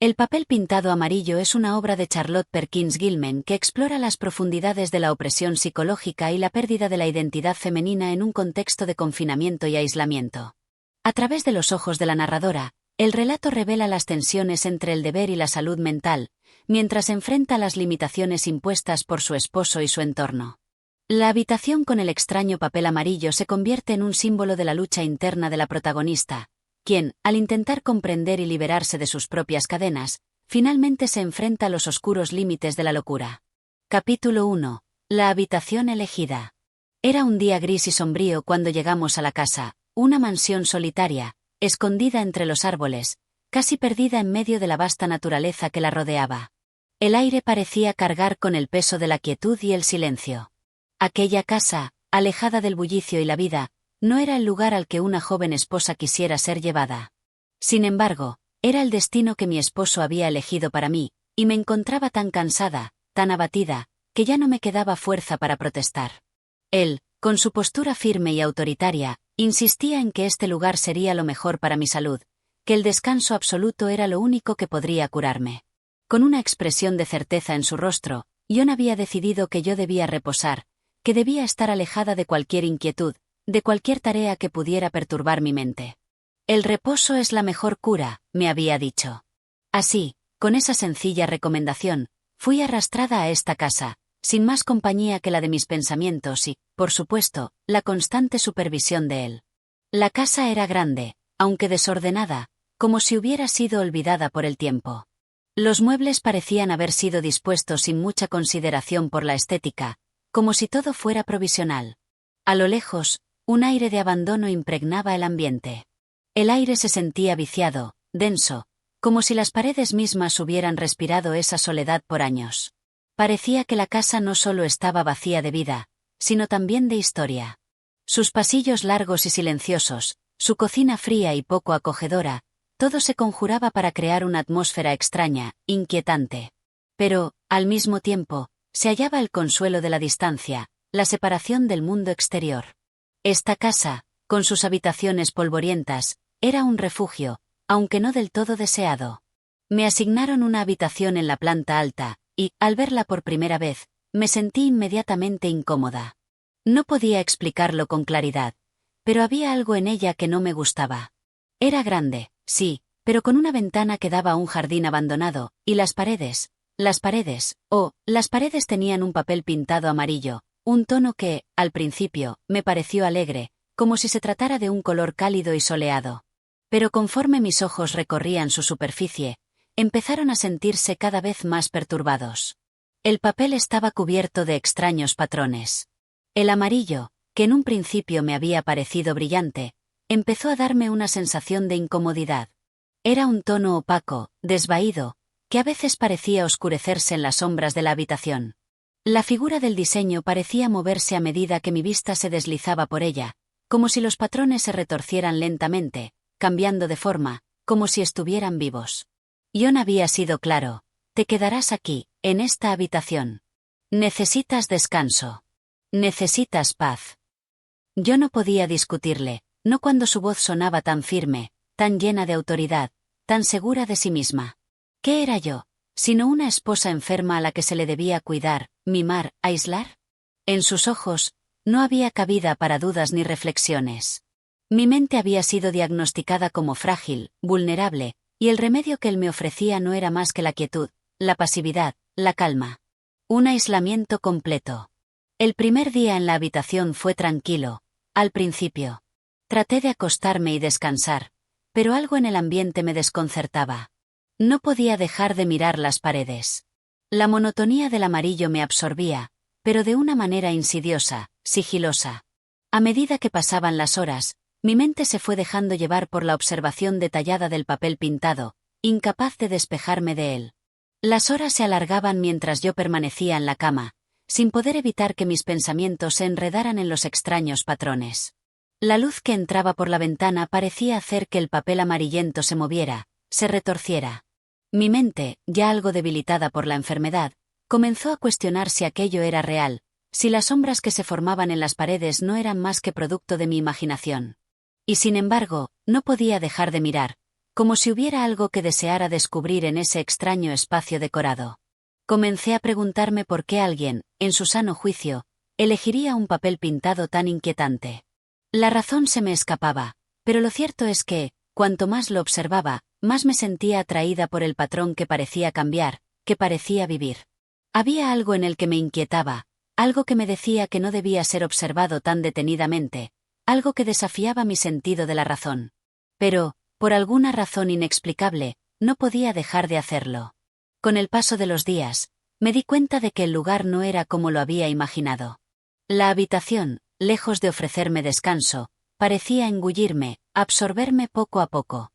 El papel pintado amarillo es una obra de Charlotte Perkins Gilman que explora las profundidades de la opresión psicológica y la pérdida de la identidad femenina en un contexto de confinamiento y aislamiento. A través de los ojos de la narradora, el relato revela las tensiones entre el deber y la salud mental, mientras enfrenta las limitaciones impuestas por su esposo y su entorno. La habitación con el extraño papel amarillo se convierte en un símbolo de la lucha interna de la protagonista, quien, al intentar comprender y liberarse de sus propias cadenas, finalmente se enfrenta a los oscuros límites de la locura. Capítulo 1. La habitación elegida. Era un día gris y sombrío cuando llegamos a la casa, una mansión solitaria, escondida entre los árboles, casi perdida en medio de la vasta naturaleza que la rodeaba. El aire parecía cargar con el peso de la quietud y el silencio. Aquella casa, alejada del bullicio y la vida, no era el lugar al que una joven esposa quisiera ser llevada. Sin embargo, era el destino que mi esposo había elegido para mí, y me encontraba tan cansada, tan abatida, que ya no me quedaba fuerza para protestar. Él, con su postura firme y autoritaria, insistía en que este lugar sería lo mejor para mi salud, que el descanso absoluto era lo único que podría curarme. Con una expresión de certeza en su rostro, John había decidido que yo debía reposar, que debía estar alejada de cualquier inquietud, de cualquier tarea que pudiera perturbar mi mente. El reposo es la mejor cura, me había dicho. Así, con esa sencilla recomendación, fui arrastrada a esta casa, sin más compañía que la de mis pensamientos y, por supuesto, la constante supervisión de él. La casa era grande, aunque desordenada, como si hubiera sido olvidada por el tiempo. Los muebles parecían haber sido dispuestos sin mucha consideración por la estética, como si todo fuera provisional. A lo lejos, un aire de abandono impregnaba el ambiente. El aire se sentía viciado, denso, como si las paredes mismas hubieran respirado esa soledad por años. Parecía que la casa no solo estaba vacía de vida, sino también de historia. Sus pasillos largos y silenciosos, su cocina fría y poco acogedora, todo se conjuraba para crear una atmósfera extraña, inquietante. Pero, al mismo tiempo, se hallaba el consuelo de la distancia, la separación del mundo exterior. Esta casa, con sus habitaciones polvorientas, era un refugio, aunque no del todo deseado. Me asignaron una habitación en la planta alta, y, al verla por primera vez, me sentí inmediatamente incómoda. No podía explicarlo con claridad, pero había algo en ella que no me gustaba. Era grande, sí, pero con una ventana que daba a un jardín abandonado, y las paredes tenían un papel pintado amarillo, un tono que, al principio, me pareció alegre, como si se tratara de un color cálido y soleado. Pero conforme mis ojos recorrían su superficie, empezaron a sentirse cada vez más perturbados. El papel estaba cubierto de extraños patrones. El amarillo, que en un principio me había parecido brillante, empezó a darme una sensación de incomodidad. Era un tono opaco, desvaído, que a veces parecía oscurecerse en las sombras de la habitación. La figura del diseño parecía moverse a medida que mi vista se deslizaba por ella, como si los patrones se retorcieran lentamente, cambiando de forma, como si estuvieran vivos. John había sido claro: te quedarás aquí, en esta habitación. Necesitas descanso. Necesitas paz. Yo no podía discutirle, no cuando su voz sonaba tan firme, tan llena de autoridad, tan segura de sí misma. ¿Qué era yo, sino una esposa enferma a la que se le debía cuidar, mimar, aislar? En sus ojos, no había cabida para dudas ni reflexiones. Mi mente había sido diagnosticada como frágil, vulnerable, y el remedio que él me ofrecía no era más que la quietud, la pasividad, la calma. Un aislamiento completo. El primer día en la habitación fue tranquilo, al principio. Traté de acostarme y descansar, pero algo en el ambiente me desconcertaba. No podía dejar de mirar las paredes. La monotonía del amarillo me absorbía, pero de una manera insidiosa, sigilosa. A medida que pasaban las horas, mi mente se fue dejando llevar por la observación detallada del papel pintado, incapaz de despejarme de él. Las horas se alargaban mientras yo permanecía en la cama, sin poder evitar que mis pensamientos se enredaran en los extraños patrones. La luz que entraba por la ventana parecía hacer que el papel amarillento se moviera, se retorciera. Mi mente, ya algo debilitada por la enfermedad, comenzó a cuestionar si aquello era real, si las sombras que se formaban en las paredes no eran más que producto de mi imaginación. Y sin embargo, no podía dejar de mirar, como si hubiera algo que deseara descubrir en ese extraño espacio decorado. Comencé a preguntarme por qué alguien, en su sano juicio, elegiría un papel pintado tan inquietante. La razón se me escapaba, pero lo cierto es que, cuanto más lo observaba, más me sentía atraída por el patrón que parecía cambiar, que parecía vivir. Había algo en el que me inquietaba, algo que me decía que no debía ser observado tan detenidamente, algo que desafiaba mi sentido de la razón. Pero, por alguna razón inexplicable, no podía dejar de hacerlo. Con el paso de los días, me di cuenta de que el lugar no era como lo había imaginado. La habitación, lejos de ofrecerme descanso, parecía engullirme, absorberme poco a poco.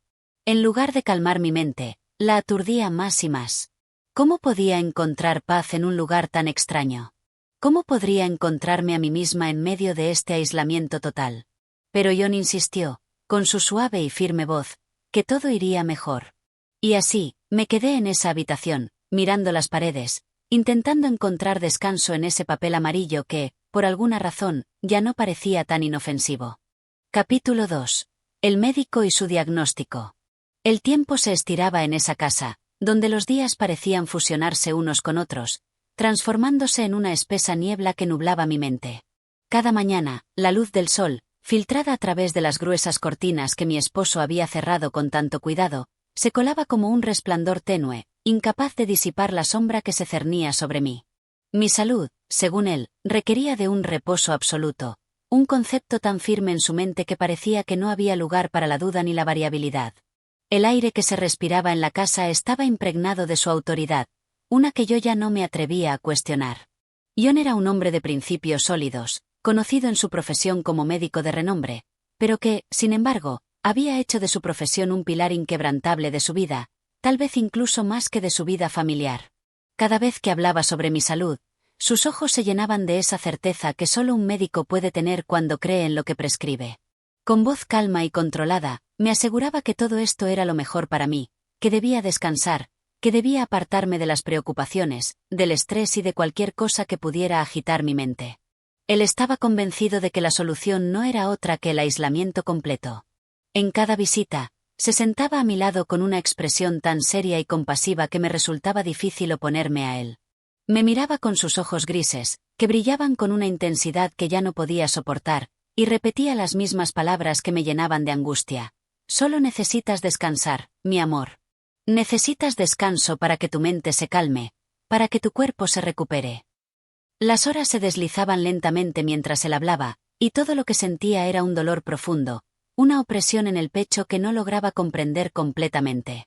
En lugar de calmar mi mente, la aturdía más y más. ¿Cómo podía encontrar paz en un lugar tan extraño? ¿Cómo podría encontrarme a mí misma en medio de este aislamiento total? Pero John insistió, con su suave y firme voz, que todo iría mejor. Y así, me quedé en esa habitación, mirando las paredes, intentando encontrar descanso en ese papel amarillo que, por alguna razón, ya no parecía tan inofensivo. Capítulo 2. El médico y su diagnóstico. El tiempo se estiraba en esa casa, donde los días parecían fusionarse unos con otros, transformándose en una espesa niebla que nublaba mi mente. Cada mañana, la luz del sol, filtrada a través de las gruesas cortinas que mi esposo había cerrado con tanto cuidado, se colaba como un resplandor tenue, incapaz de disipar la sombra que se cernía sobre mí. Mi salud, según él, requería de un reposo absoluto, un concepto tan firme en su mente que parecía que no había lugar para la duda ni la variabilidad. El aire que se respiraba en la casa estaba impregnado de su autoridad, una que yo ya no me atrevía a cuestionar. John era un hombre de principios sólidos, conocido en su profesión como médico de renombre, pero que, sin embargo, había hecho de su profesión un pilar inquebrantable de su vida, tal vez incluso más que de su vida familiar. Cada vez que hablaba sobre mi salud, sus ojos se llenaban de esa certeza que solo un médico puede tener cuando cree en lo que prescribe. Con voz calma y controlada, me aseguraba que todo esto era lo mejor para mí, que debía descansar, que debía apartarme de las preocupaciones, del estrés y de cualquier cosa que pudiera agitar mi mente. Él estaba convencido de que la solución no era otra que el aislamiento completo. En cada visita, se sentaba a mi lado con una expresión tan seria y compasiva que me resultaba difícil oponerme a él. Me miraba con sus ojos grises, que brillaban con una intensidad que ya no podía soportar, y repetía las mismas palabras que me llenaban de angustia. Solo necesitas descansar, mi amor. Necesitas descanso para que tu mente se calme, para que tu cuerpo se recupere. Las horas se deslizaban lentamente mientras él hablaba, y todo lo que sentía era un dolor profundo, una opresión en el pecho que no lograba comprender completamente.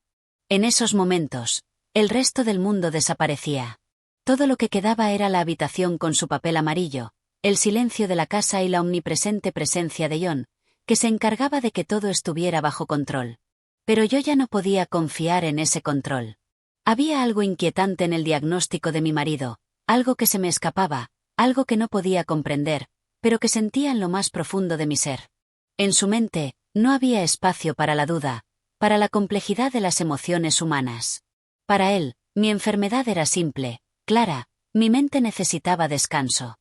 En esos momentos, el resto del mundo desaparecía. Todo lo que quedaba era la habitación con su papel amarillo, el silencio de la casa y la omnipresente presencia de John, que se encargaba de que todo estuviera bajo control. Pero yo ya no podía confiar en ese control. Había algo inquietante en el diagnóstico de mi marido, algo que se me escapaba, algo que no podía comprender, pero que sentía en lo más profundo de mi ser. En su mente, no había espacio para la duda, para la complejidad de las emociones humanas. Para él, mi enfermedad era simple, clara, mi mente necesitaba descanso.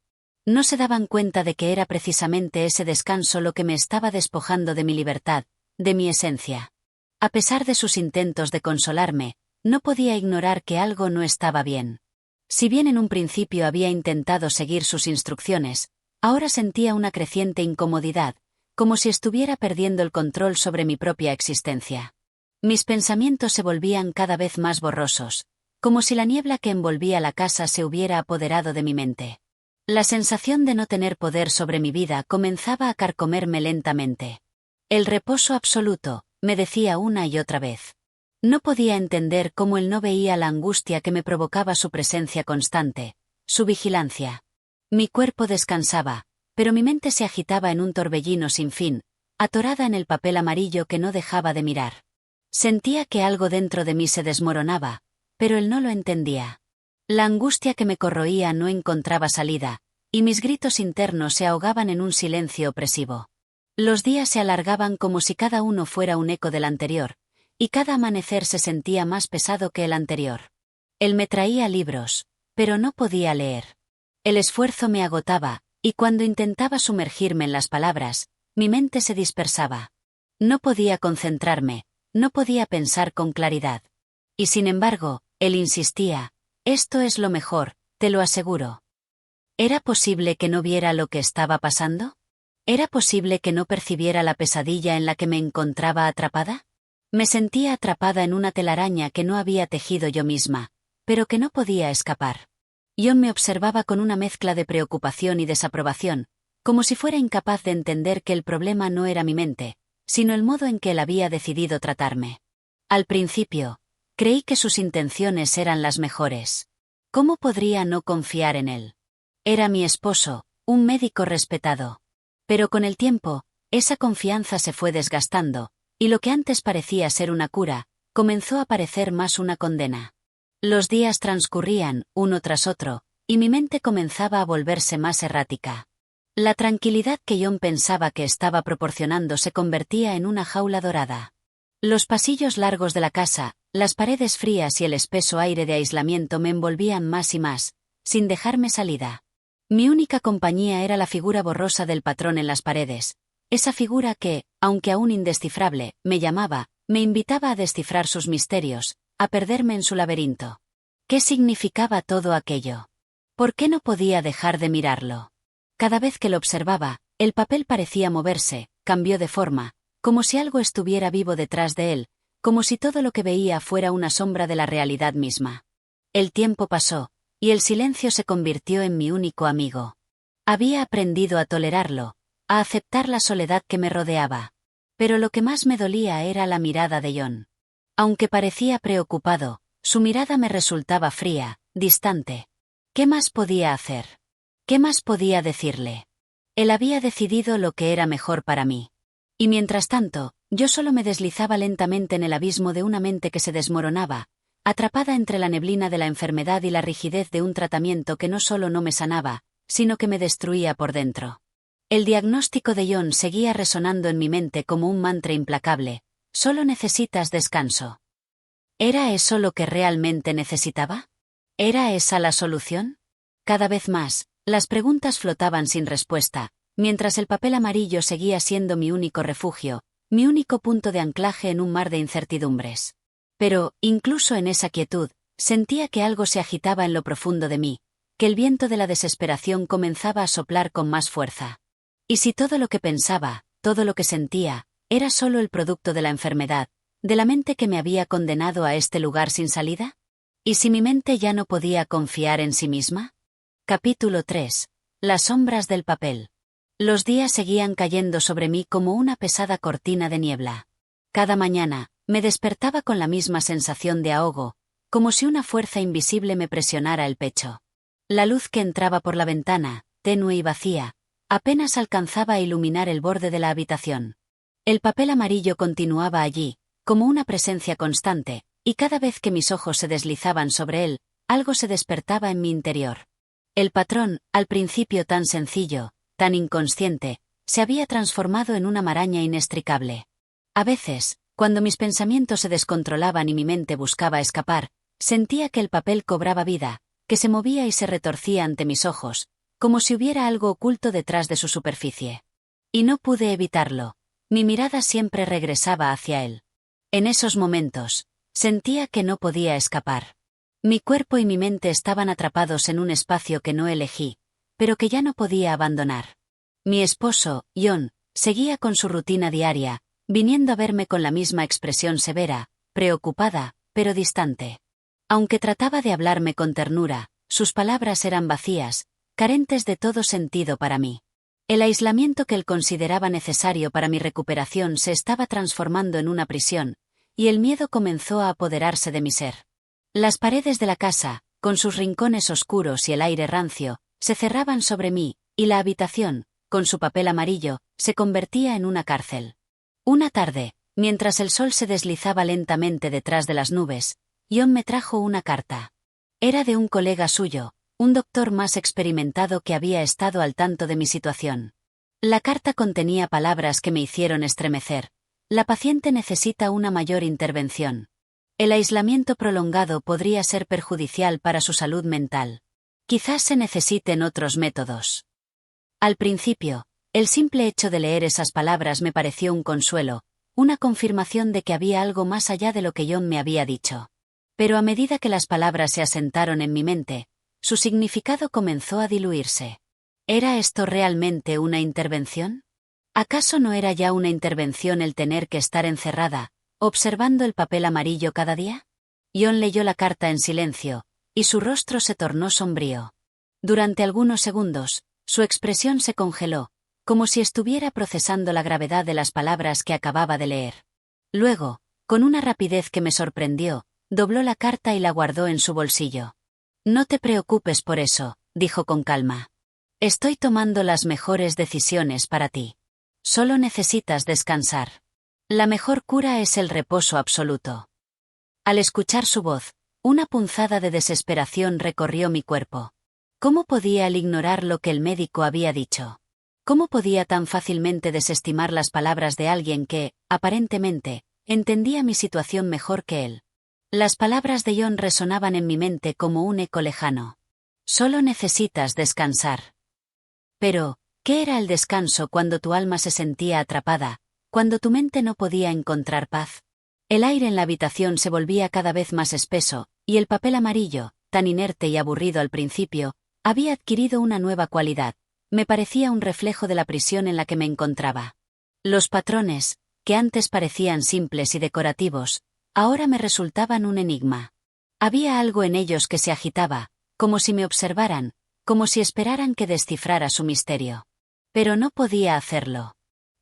No se daban cuenta de que era precisamente ese descanso lo que me estaba despojando de mi libertad, de mi esencia. A pesar de sus intentos de consolarme, no podía ignorar que algo no estaba bien. Si bien en un principio había intentado seguir sus instrucciones, ahora sentía una creciente incomodidad, como si estuviera perdiendo el control sobre mi propia existencia. Mis pensamientos se volvían cada vez más borrosos, como si la niebla que envolvía la casa se hubiera apoderado de mi mente. La sensación de no tener poder sobre mi vida comenzaba a carcomerme lentamente. El reposo absoluto, me decía una y otra vez. No podía entender cómo él no veía la angustia que me provocaba su presencia constante, su vigilancia. Mi cuerpo descansaba, pero mi mente se agitaba en un torbellino sin fin, atorada en el papel amarillo que no dejaba de mirar. Sentía que algo dentro de mí se desmoronaba, pero él no lo entendía. La angustia que me corroía no encontraba salida, y mis gritos internos se ahogaban en un silencio opresivo. Los días se alargaban como si cada uno fuera un eco del anterior, y cada amanecer se sentía más pesado que el anterior. Él me traía libros, pero no podía leer. El esfuerzo me agotaba, y cuando intentaba sumergirme en las palabras, mi mente se dispersaba. No podía concentrarme, no podía pensar con claridad. Y sin embargo, él insistía, esto es lo mejor, te lo aseguro. ¿Era posible que no viera lo que estaba pasando? ¿Era posible que no percibiera la pesadilla en la que me encontraba atrapada? Me sentía atrapada en una telaraña que no había tejido yo misma, pero que no podía escapar. John me observaba con una mezcla de preocupación y desaprobación, como si fuera incapaz de entender que el problema no era mi mente, sino el modo en que él había decidido tratarme. Al principio, creí que sus intenciones eran las mejores. ¿Cómo podría no confiar en él? Era mi esposo, un médico respetado. Pero con el tiempo, esa confianza se fue desgastando, y lo que antes parecía ser una cura, comenzó a parecer más una condena. Los días transcurrían, uno tras otro, y mi mente comenzaba a volverse más errática. La tranquilidad que John pensaba que estaba proporcionando se convertía en una jaula dorada. Los pasillos largos de la casa, las paredes frías y el espeso aire de aislamiento me envolvían más y más, sin dejarme salida. Mi única compañía era la figura borrosa del patrón en las paredes, esa figura que, aunque aún indescifrable, me llamaba, me invitaba a descifrar sus misterios, a perderme en su laberinto. ¿Qué significaba todo aquello? ¿Por qué no podía dejar de mirarlo? Cada vez que lo observaba, el papel parecía moverse, cambió de forma, como si algo estuviera vivo detrás de él, como si todo lo que veía fuera una sombra de la realidad misma. El tiempo pasó, y el silencio se convirtió en mi único amigo. Había aprendido a tolerarlo, a aceptar la soledad que me rodeaba. Pero lo que más me dolía era la mirada de John. Aunque parecía preocupado, su mirada me resultaba fría, distante. ¿Qué más podía hacer? ¿Qué más podía decirle? Él había decidido lo que era mejor para mí. Y mientras tanto, yo solo me deslizaba lentamente en el abismo de una mente que se desmoronaba, atrapada entre la neblina de la enfermedad y la rigidez de un tratamiento que no solo no me sanaba, sino que me destruía por dentro. El diagnóstico de John seguía resonando en mi mente como un mantra implacable: solo necesitas descanso. ¿Era eso lo que realmente necesitaba? ¿Era esa la solución? Cada vez más, las preguntas flotaban sin respuesta, mientras el papel amarillo seguía siendo mi único refugio, mi único punto de anclaje en un mar de incertidumbres. Pero, incluso en esa quietud, sentía que algo se agitaba en lo profundo de mí, que el viento de la desesperación comenzaba a soplar con más fuerza. ¿Y si todo lo que pensaba, todo lo que sentía, era solo el producto de la enfermedad, de la mente que me había condenado a este lugar sin salida? ¿Y si mi mente ya no podía confiar en sí misma? Capítulo 3. Las sombras del papel. Los días seguían cayendo sobre mí como una pesada cortina de niebla. Cada mañana, me despertaba con la misma sensación de ahogo, como si una fuerza invisible me presionara el pecho. La luz que entraba por la ventana, tenue y vacía, apenas alcanzaba a iluminar el borde de la habitación. El papel amarillo continuaba allí, como una presencia constante, y cada vez que mis ojos se deslizaban sobre él, algo se despertaba en mi interior. El patrón, al principio tan sencillo, tan inconsciente, se había transformado en una maraña inextricable. A veces, cuando mis pensamientos se descontrolaban y mi mente buscaba escapar, sentía que el papel cobraba vida, que se movía y se retorcía ante mis ojos, como si hubiera algo oculto detrás de su superficie. Y no pude evitarlo. Mi mirada siempre regresaba hacia él. En esos momentos, sentía que no podía escapar. Mi cuerpo y mi mente estaban atrapados en un espacio que no elegí, pero que ya no podía abandonar. Mi esposo, John, seguía con su rutina diaria, viniendo a verme con la misma expresión severa, preocupada, pero distante. Aunque trataba de hablarme con ternura, sus palabras eran vacías, carentes de todo sentido para mí. El aislamiento que él consideraba necesario para mi recuperación se estaba transformando en una prisión, y el miedo comenzó a apoderarse de mi ser. Las paredes de la casa, con sus rincones oscuros y el aire rancio, se cerraban sobre mí, y la habitación, con su papel amarillo, se convertía en una cárcel. Una tarde, mientras el sol se deslizaba lentamente detrás de las nubes, John me trajo una carta. Era de un colega suyo, un doctor más experimentado que había estado al tanto de mi situación. La carta contenía palabras que me hicieron estremecer. La paciente necesita una mayor intervención. El aislamiento prolongado podría ser perjudicial para su salud mental. Quizás se necesiten otros métodos. Al principio, el simple hecho de leer esas palabras me pareció un consuelo, una confirmación de que había algo más allá de lo que John me había dicho. Pero a medida que las palabras se asentaron en mi mente, su significado comenzó a diluirse. ¿Era esto realmente una intervención? ¿Acaso no era ya una intervención el tener que estar encerrada, observando el papel amarillo cada día? John leyó la carta en silencio, y su rostro se tornó sombrío. Durante algunos segundos, su expresión se congeló, como si estuviera procesando la gravedad de las palabras que acababa de leer. Luego, con una rapidez que me sorprendió, dobló la carta y la guardó en su bolsillo. «No te preocupes por eso», dijo con calma. «Estoy tomando las mejores decisiones para ti. Solo necesitas descansar. La mejor cura es el reposo absoluto». Al escuchar su voz, una punzada de desesperación recorrió mi cuerpo. ¿Cómo podía él ignorar lo que el médico había dicho? ¿Cómo podía tan fácilmente desestimar las palabras de alguien que, aparentemente, entendía mi situación mejor que él? Las palabras de John resonaban en mi mente como un eco lejano. Solo necesitas descansar. Pero, ¿qué era el descanso cuando tu alma se sentía atrapada, cuando tu mente no podía encontrar paz? El aire en la habitación se volvía cada vez más espeso, y el papel amarillo, tan inerte y aburrido al principio, había adquirido una nueva cualidad. Me parecía un reflejo de la prisión en la que me encontraba. Los patrones, que antes parecían simples y decorativos, ahora me resultaban un enigma. Había algo en ellos que se agitaba, como si me observaran, como si esperaran que descifrara su misterio. Pero no podía hacerlo.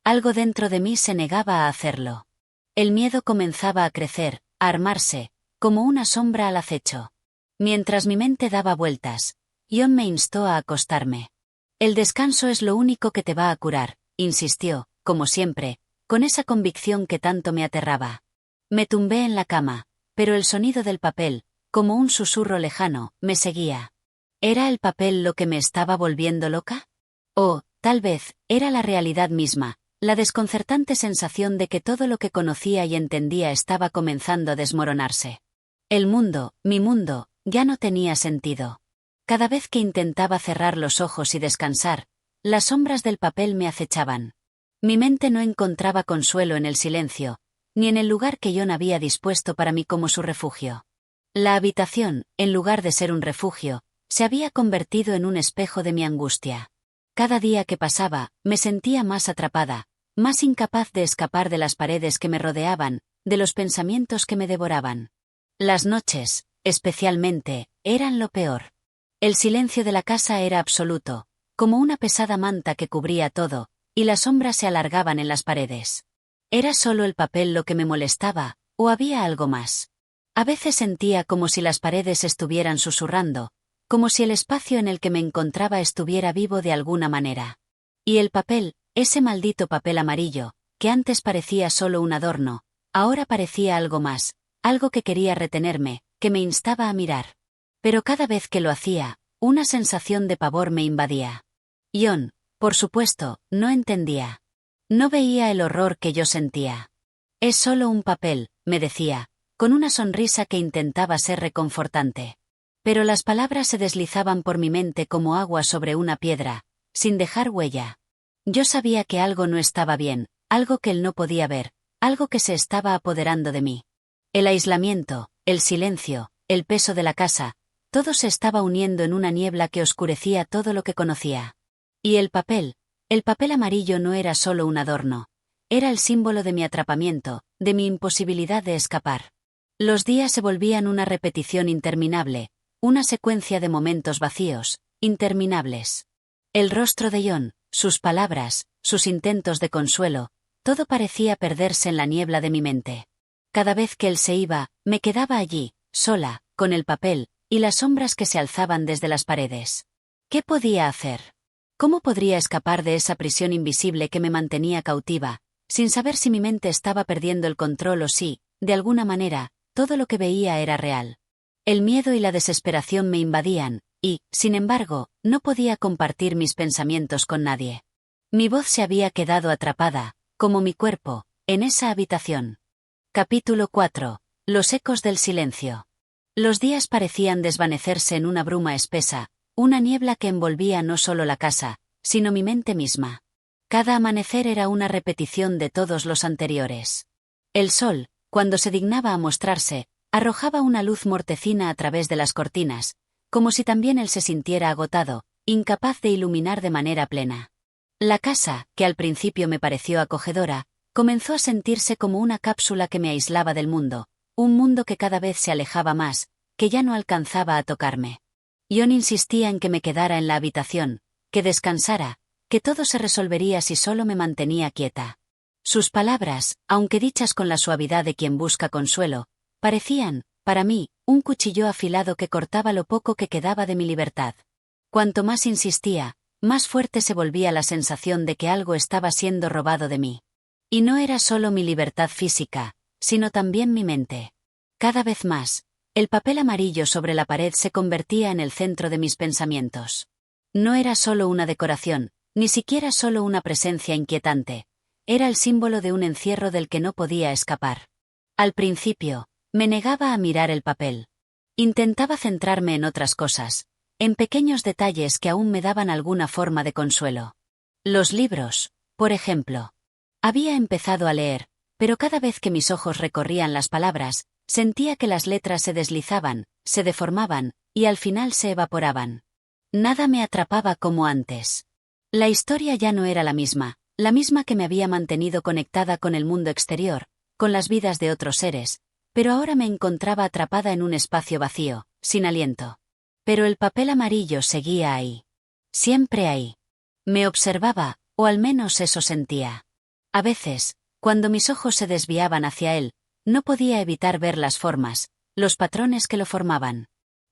Algo dentro de mí se negaba a hacerlo. El miedo comenzaba a crecer, a armarse, como una sombra al acecho. Mientras mi mente daba vueltas, John me instó a acostarme. «El descanso es lo único que te va a curar», insistió, como siempre, con esa convicción que tanto me aterraba. Me tumbé en la cama, pero el sonido del papel, como un susurro lejano, me seguía. ¿Era el papel lo que me estaba volviendo loca? O, tal vez, era la realidad misma, la desconcertante sensación de que todo lo que conocía y entendía estaba comenzando a desmoronarse. El mundo, mi mundo, ya no tenía sentido. Cada vez que intentaba cerrar los ojos y descansar, las sombras del papel me acechaban. Mi mente no encontraba consuelo en el silencio, ni en el lugar que John había dispuesto para mí como su refugio. La habitación, en lugar de ser un refugio, se había convertido en un espejo de mi angustia. Cada día que pasaba, me sentía más atrapada, más incapaz de escapar de las paredes que me rodeaban, de los pensamientos que me devoraban. Las noches, especialmente, eran lo peor. El silencio de la casa era absoluto, como una pesada manta que cubría todo, y las sombras se alargaban en las paredes. ¿Era solo el papel lo que me molestaba, o había algo más? A veces sentía como si las paredes estuvieran susurrando, como si el espacio en el que me encontraba estuviera vivo de alguna manera. Y el papel, ese maldito papel amarillo, que antes parecía solo un adorno, ahora parecía algo más, algo que quería retenerme, que me instaba a mirar. Pero cada vez que lo hacía, una sensación de pavor me invadía. John, por supuesto, no entendía. No veía el horror que yo sentía. «Es solo un papel», me decía, con una sonrisa que intentaba ser reconfortante. Pero las palabras se deslizaban por mi mente como agua sobre una piedra, sin dejar huella. Yo sabía que algo no estaba bien, algo que él no podía ver, algo que se estaba apoderando de mí. El aislamiento, el silencio, el peso de la casa, todo se estaba uniendo en una niebla que oscurecía todo lo que conocía. Y el papel amarillo no era solo un adorno, era el símbolo de mi atrapamiento, de mi imposibilidad de escapar. Los días se volvían una repetición interminable, una secuencia de momentos vacíos, interminables. El rostro de John, sus palabras, sus intentos de consuelo, todo parecía perderse en la niebla de mi mente. Cada vez que él se iba, me quedaba allí, sola, con el papel, y las sombras que se alzaban desde las paredes. ¿Qué podía hacer? ¿Cómo podría escapar de esa prisión invisible que me mantenía cautiva, sin saber si mi mente estaba perdiendo el control o si, de alguna manera, todo lo que veía era real? El miedo y la desesperación me invadían, y, sin embargo, no podía compartir mis pensamientos con nadie. Mi voz se había quedado atrapada, como mi cuerpo, en esa habitación. Capítulo 4. Los ecos del silencio. Los días parecían desvanecerse en una bruma espesa, una niebla que envolvía no solo la casa, sino mi mente misma. Cada amanecer era una repetición de todos los anteriores. El sol, cuando se dignaba a mostrarse, arrojaba una luz mortecina a través de las cortinas, como si también él se sintiera agotado, incapaz de iluminar de manera plena. La casa, que al principio me pareció acogedora, comenzó a sentirse como una cápsula que me aislaba del mundo, un mundo que cada vez se alejaba más, que ya no alcanzaba a tocarme. John insistía en que me quedara en la habitación, que descansara, que todo se resolvería si solo me mantenía quieta. Sus palabras, aunque dichas con la suavidad de quien busca consuelo, parecían, para mí, un cuchillo afilado que cortaba lo poco que quedaba de mi libertad. Cuanto más insistía, más fuerte se volvía la sensación de que algo estaba siendo robado de mí. Y no era solo mi libertad física, sino también mi mente. Cada vez más, el papel amarillo sobre la pared se convertía en el centro de mis pensamientos. No era solo una decoración, ni siquiera solo una presencia inquietante. Era el símbolo de un encierro del que no podía escapar. Al principio, me negaba a mirar el papel. Intentaba centrarme en otras cosas, en pequeños detalles que aún me daban alguna forma de consuelo. Los libros, por ejemplo. Había empezado a leer, pero cada vez que mis ojos recorrían las palabras, sentía que las letras se deslizaban, se deformaban, y al final se evaporaban. Nada me atrapaba como antes. La historia ya no era la misma que me había mantenido conectada con el mundo exterior, con las vidas de otros seres, pero ahora me encontraba atrapada en un espacio vacío, sin aliento. Pero el papel amarillo seguía ahí. Siempre ahí. Me observaba, o al menos eso sentía. A veces, cuando mis ojos se desviaban hacia él, no podía evitar ver las formas, los patrones que lo formaban.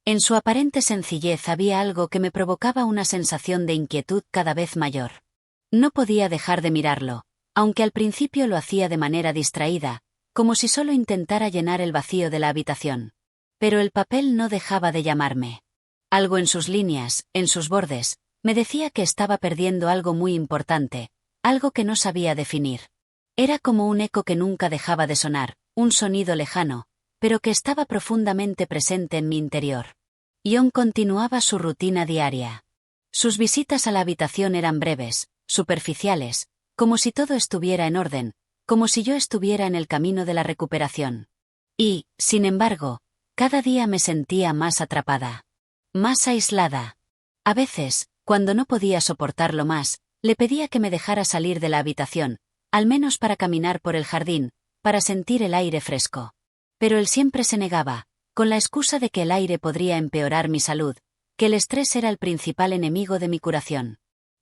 En su aparente sencillez había algo que me provocaba una sensación de inquietud cada vez mayor. No podía dejar de mirarlo, aunque al principio lo hacía de manera distraída, como si solo intentara llenar el vacío de la habitación. Pero el papel no dejaba de llamarme. Algo en sus líneas, en sus bordes, me decía que estaba perdiendo algo muy importante, algo que no sabía definir. Era como un eco que nunca dejaba de sonar, un sonido lejano, pero que estaba profundamente presente en mi interior. John continuaba su rutina diaria. Sus visitas a la habitación eran breves, superficiales, como si todo estuviera en orden, como si yo estuviera en el camino de la recuperación. Y, sin embargo, cada día me sentía más atrapada, más aislada. A veces, cuando no podía soportarlo más, le pedía que me dejara salir de la habitación, al menos para caminar por el jardín, para sentir el aire fresco. Pero él siempre se negaba, con la excusa de que el aire podría empeorar mi salud, que el estrés era el principal enemigo de mi curación.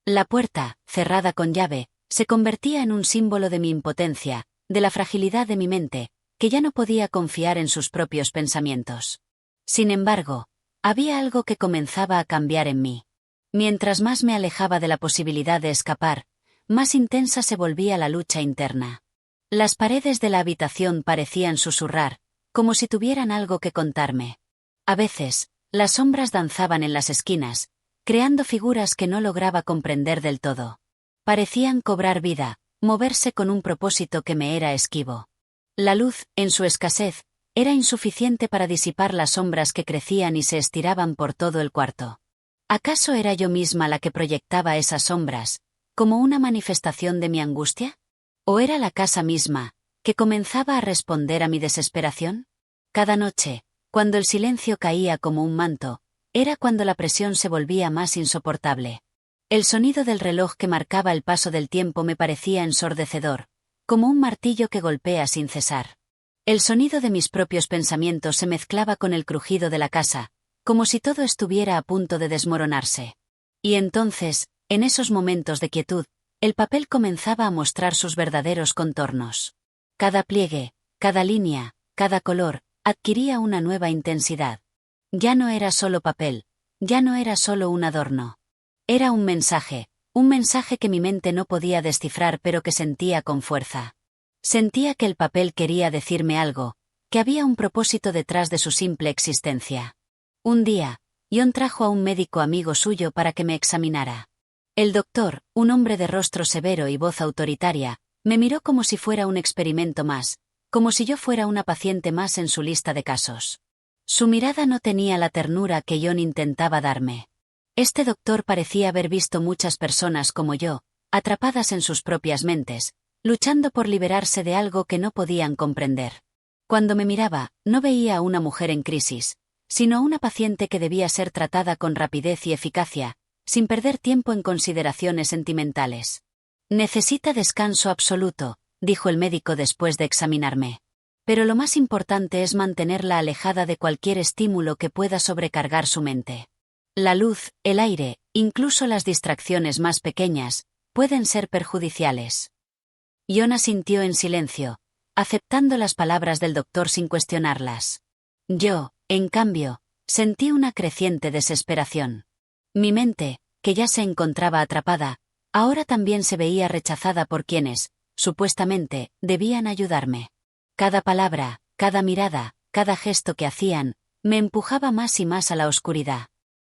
La puerta, cerrada con llave, se convertía en un símbolo de mi impotencia, de la fragilidad de mi mente, que ya no podía confiar en sus propios pensamientos. Sin embargo, había algo que comenzaba a cambiar en mí. Mientras más me alejaba de la posibilidad de escapar, más intensa se volvía la lucha interna. Las paredes de la habitación parecían susurrar, como si tuvieran algo que contarme. A veces, las sombras danzaban en las esquinas, creando figuras que no lograba comprender del todo. Parecían cobrar vida, moverse con un propósito que me era esquivo. La luz, en su escasez, era insuficiente para disipar las sombras que crecían y se estiraban por todo el cuarto. ¿Acaso era yo misma la que proyectaba esas sombras, como una manifestación de mi angustia? ¿O era la casa misma, que comenzaba a responder a mi desesperación? Cada noche, cuando el silencio caía como un manto, era cuando la presión se volvía más insoportable. El sonido del reloj que marcaba el paso del tiempo me parecía ensordecedor, como un martillo que golpea sin cesar. El sonido de mis propios pensamientos se mezclaba con el crujido de la casa, como si todo estuviera a punto de desmoronarse. Y entonces, en esos momentos de quietud, el papel comenzaba a mostrar sus verdaderos contornos. Cada pliegue, cada línea, cada color, adquiría una nueva intensidad. Ya no era solo papel, ya no era solo un adorno. Era un mensaje que mi mente no podía descifrar pero que sentía con fuerza. Sentía que el papel quería decirme algo, que había un propósito detrás de su simple existencia. Un día, John trajo a un médico amigo suyo para que me examinara. El doctor, un hombre de rostro severo y voz autoritaria, me miró como si fuera un experimento más, como si yo fuera una paciente más en su lista de casos. Su mirada no tenía la ternura que John intentaba darme. Este doctor parecía haber visto muchas personas como yo, atrapadas en sus propias mentes, luchando por liberarse de algo que no podían comprender. Cuando me miraba, no veía a una mujer en crisis, sino a una paciente que debía ser tratada con rapidez y eficacia, sin perder tiempo en consideraciones sentimentales. Necesita descanso absoluto, dijo el médico después de examinarme. Pero lo más importante es mantenerla alejada de cualquier estímulo que pueda sobrecargar su mente. La luz, el aire, incluso las distracciones más pequeñas, pueden ser perjudiciales. Jon asintió en silencio, aceptando las palabras del doctor sin cuestionarlas. Yo, en cambio, sentí una creciente desesperación. Mi mente, que ya se encontraba atrapada, ahora también se veía rechazada por quienes, supuestamente, debían ayudarme. Cada palabra, cada mirada, cada gesto que hacían, me empujaba más y más a la oscuridad.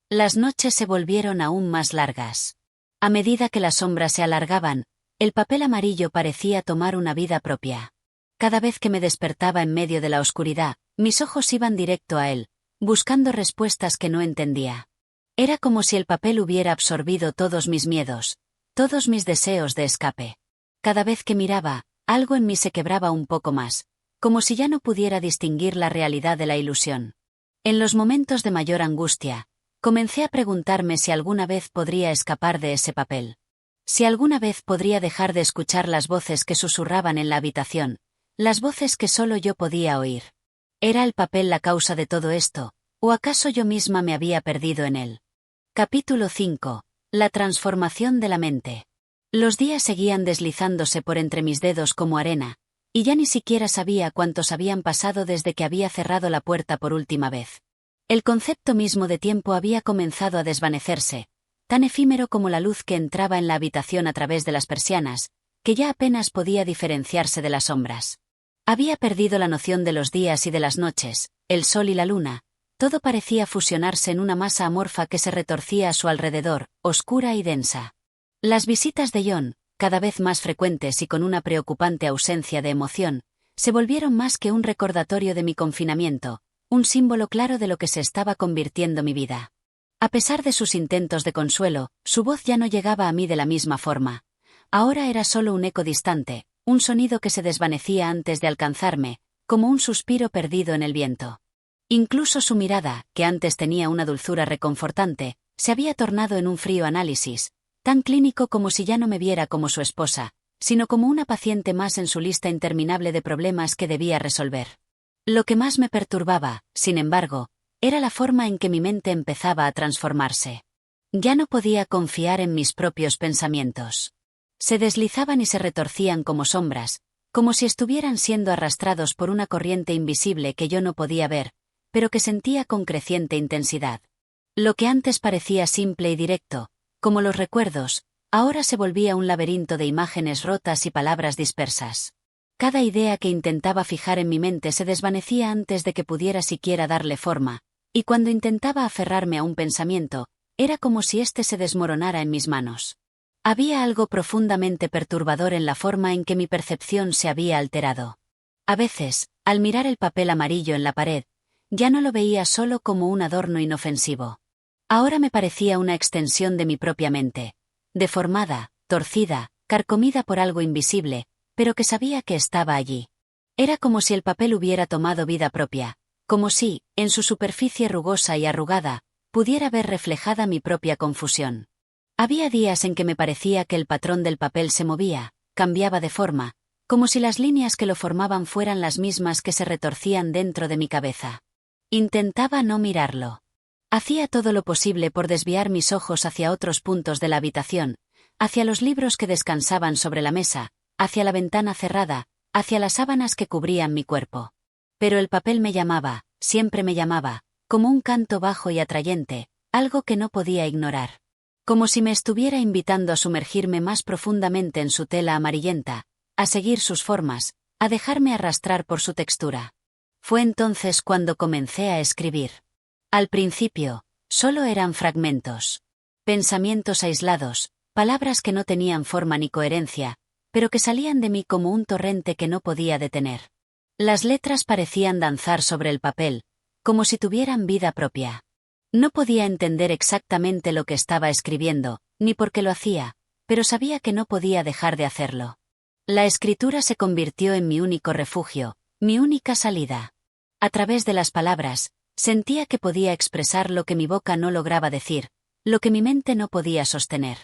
Las noches se volvieron aún más largas. A medida que las sombras se alargaban, el papel amarillo parecía tomar una vida propia. Cada vez que me despertaba en medio de la oscuridad, mis ojos iban directo a él, buscando respuestas que no entendía. Era como si el papel hubiera absorbido todos mis miedos, todos mis deseos de escape. Cada vez que miraba, algo en mí se quebraba un poco más, como si ya no pudiera distinguir la realidad de la ilusión. En los momentos de mayor angustia, comencé a preguntarme si alguna vez podría escapar de ese papel. Si alguna vez podría dejar de escuchar las voces que susurraban en la habitación, las voces que solo yo podía oír. ¿Era el papel la causa de todo esto, o acaso yo misma me había perdido en él? Capítulo 5. La transformación de la mente. Los días seguían deslizándose por entre mis dedos como arena, y ya ni siquiera sabía cuántos habían pasado desde que había cerrado la puerta por última vez. El concepto mismo de tiempo había comenzado a desvanecerse, tan efímero como la luz que entraba en la habitación a través de las persianas, que ya apenas podía diferenciarse de las sombras. Había perdido la noción de los días y de las noches, el sol y la luna, todo parecía fusionarse en una masa amorfa que se retorcía a su alrededor, oscura y densa. Las visitas de Jon, cada vez más frecuentes y con una preocupante ausencia de emoción, se volvieron más que un recordatorio de mi confinamiento, un símbolo claro de lo que se estaba convirtiendo mi vida. A pesar de sus intentos de consuelo, su voz ya no llegaba a mí de la misma forma. Ahora era solo un eco distante, un sonido que se desvanecía antes de alcanzarme, como un suspiro perdido en el viento. Incluso su mirada, que antes tenía una dulzura reconfortante, se había tornado en un frío análisis, tan clínico como si ya no me viera como su esposa, sino como una paciente más en su lista interminable de problemas que debía resolver. Lo que más me perturbaba, sin embargo, era la forma en que mi mente empezaba a transformarse. Ya no podía confiar en mis propios pensamientos. Se deslizaban y se retorcían como sombras, como si estuvieran siendo arrastrados por una corriente invisible que yo no podía ver, pero que sentía con creciente intensidad. Lo que antes parecía simple y directo, como los recuerdos, ahora se volvía un laberinto de imágenes rotas y palabras dispersas. Cada idea que intentaba fijar en mi mente se desvanecía antes de que pudiera siquiera darle forma, y cuando intentaba aferrarme a un pensamiento, era como si éste se desmoronara en mis manos. Había algo profundamente perturbador en la forma en que mi percepción se había alterado. A veces, al mirar el papel amarillo en la pared, ya no lo veía solo como un adorno inofensivo. Ahora me parecía una extensión de mi propia mente, deformada, torcida, carcomida por algo invisible, pero que sabía que estaba allí. Era como si el papel hubiera tomado vida propia, como si, en su superficie rugosa y arrugada, pudiera ver reflejada mi propia confusión. Había días en que me parecía que el patrón del papel se movía, cambiaba de forma, como si las líneas que lo formaban fueran las mismas que se retorcían dentro de mi cabeza. Intentaba no mirarlo. Hacía todo lo posible por desviar mis ojos hacia otros puntos de la habitación, hacia los libros que descansaban sobre la mesa, hacia la ventana cerrada, hacia las sábanas que cubrían mi cuerpo. Pero el papel me llamaba, siempre me llamaba, como un canto bajo y atrayente, algo que no podía ignorar. Como si me estuviera invitando a sumergirme más profundamente en su tela amarillenta, a seguir sus formas, a dejarme arrastrar por su textura. Fue entonces cuando comencé a escribir. Al principio, solo eran fragmentos. Pensamientos aislados, palabras que no tenían forma ni coherencia, pero que salían de mí como un torrente que no podía detener. Las letras parecían danzar sobre el papel, como si tuvieran vida propia. No podía entender exactamente lo que estaba escribiendo, ni por qué lo hacía, pero sabía que no podía dejar de hacerlo. La escritura se convirtió en mi único refugio, mi única salida. A través de las palabras, sentía que podía expresar lo que mi boca no lograba decir, lo que mi mente no podía sostener.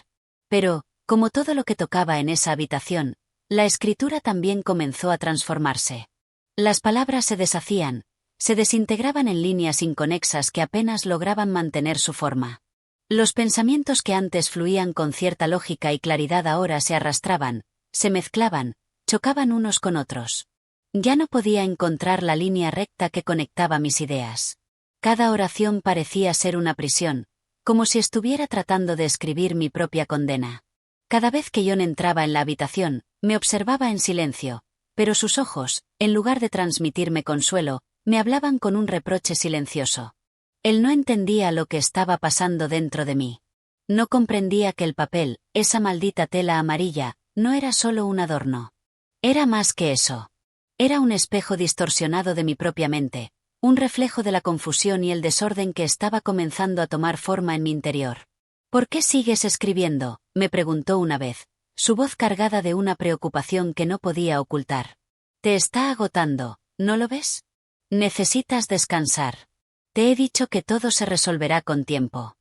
Pero, como todo lo que tocaba en esa habitación, la escritura también comenzó a transformarse. Las palabras se deshacían, se desintegraban en líneas inconexas que apenas lograban mantener su forma. Los pensamientos que antes fluían con cierta lógica y claridad ahora se arrastraban, se mezclaban, chocaban unos con otros. Ya no podía encontrar la línea recta que conectaba mis ideas. Cada oración parecía ser una prisión, como si estuviera tratando de escribir mi propia condena. Cada vez que John entraba en la habitación, me observaba en silencio, pero sus ojos, en lugar de transmitirme consuelo, me hablaban con un reproche silencioso. Él no entendía lo que estaba pasando dentro de mí. No comprendía que el papel, esa maldita tela amarilla, no era solo un adorno. Era más que eso. Era un espejo distorsionado de mi propia mente, un reflejo de la confusión y el desorden que estaba comenzando a tomar forma en mi interior. ¿Por qué sigues escribiendo?, me preguntó una vez, su voz cargada de una preocupación que no podía ocultar. Te está agotando, ¿no lo ves? Necesitas descansar. Te he dicho que todo se resolverá con tiempo.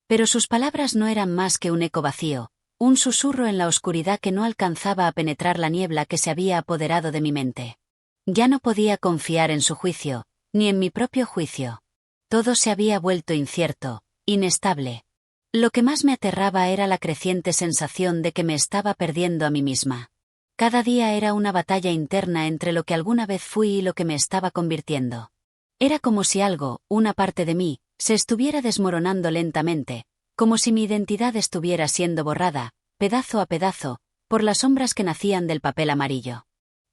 Pero sus palabras no eran más que un eco vacío, un susurro en la oscuridad que no alcanzaba a penetrar la niebla que se había apoderado de mi mente. Ya no podía confiar en su juicio, ni en mi propio juicio. Todo se había vuelto incierto, inestable. Lo que más me aterraba era la creciente sensación de que me estaba perdiendo a mí misma. Cada día era una batalla interna entre lo que alguna vez fui y lo que me estaba convirtiendo. Era como si algo, una parte de mí, se estuviera desmoronando lentamente, como si mi identidad estuviera siendo borrada, pedazo a pedazo, por las sombras que nacían del papel amarillo.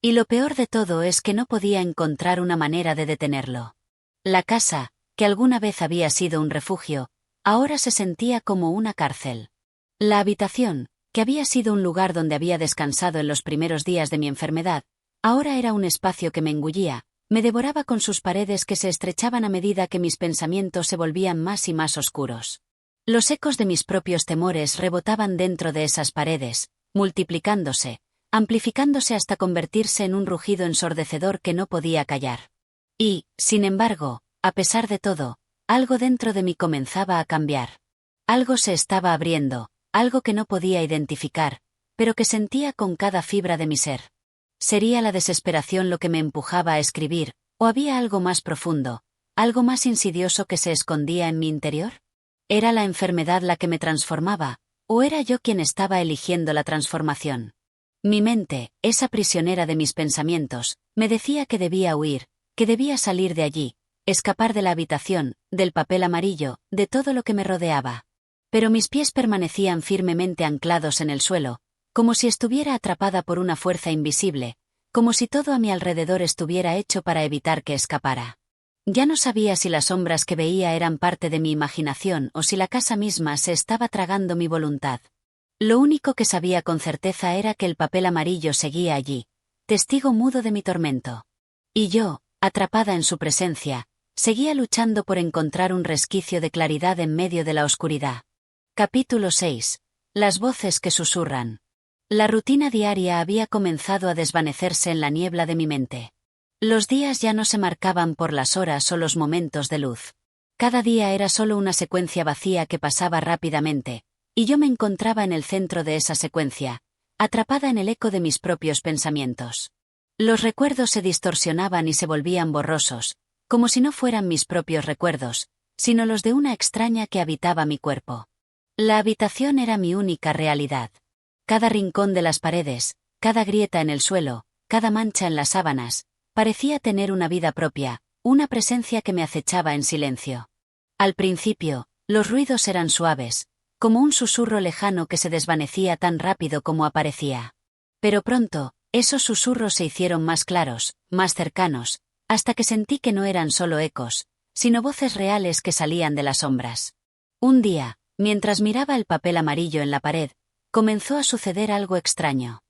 Y lo peor de todo es que no podía encontrar una manera de detenerlo. La casa, que alguna vez había sido un refugio, ahora se sentía como una cárcel. La habitación, que había sido un lugar donde había descansado en los primeros días de mi enfermedad, ahora era un espacio que me engullía, me devoraba con sus paredes que se estrechaban a medida que mis pensamientos se volvían más y más oscuros. Los ecos de mis propios temores rebotaban dentro de esas paredes, multiplicándose, amplificándose hasta convertirse en un rugido ensordecedor que no podía callar. Y, sin embargo, a pesar de todo, algo dentro de mí comenzaba a cambiar. Algo se estaba abriendo, algo que no podía identificar, pero que sentía con cada fibra de mi ser. ¿Sería la desesperación lo que me empujaba a escribir, o había algo más profundo, algo más insidioso que se escondía en mi interior? ¿Era la enfermedad la que me transformaba, o era yo quien estaba eligiendo la transformación? Mi mente, esa prisionera de mis pensamientos, me decía que debía huir, que debía salir de allí, escapar de la habitación, del papel amarillo, de todo lo que me rodeaba. Pero mis pies permanecían firmemente anclados en el suelo, como si estuviera atrapada por una fuerza invisible, como si todo a mi alrededor estuviera hecho para evitar que escapara. Ya no sabía si las sombras que veía eran parte de mi imaginación o si la casa misma se estaba tragando mi voluntad. Lo único que sabía con certeza era que el papel amarillo seguía allí, testigo mudo de mi tormento. Y yo, atrapada en su presencia, seguía luchando por encontrar un resquicio de claridad en medio de la oscuridad. Capítulo 6. Las voces que susurran. La rutina diaria había comenzado a desvanecerse en la niebla de mi mente. Los días ya no se marcaban por las horas o los momentos de luz. Cada día era solo una secuencia vacía que pasaba rápidamente, y yo me encontraba en el centro de esa secuencia, atrapada en el eco de mis propios pensamientos. Los recuerdos se distorsionaban y se volvían borrosos, como si no fueran mis propios recuerdos, sino los de una extraña que habitaba mi cuerpo. La habitación era mi única realidad. Cada rincón de las paredes, cada grieta en el suelo, cada mancha en las sábanas, parecía tener una vida propia, una presencia que me acechaba en silencio. Al principio, los ruidos eran suaves, como un susurro lejano que se desvanecía tan rápido como aparecía. Pero pronto, esos susurros se hicieron más claros, más cercanos, hasta que sentí que no eran solo ecos, sino voces reales que salían de las sombras. Un día, mientras miraba el papel amarillo en la pared, comenzó a suceder algo extraño.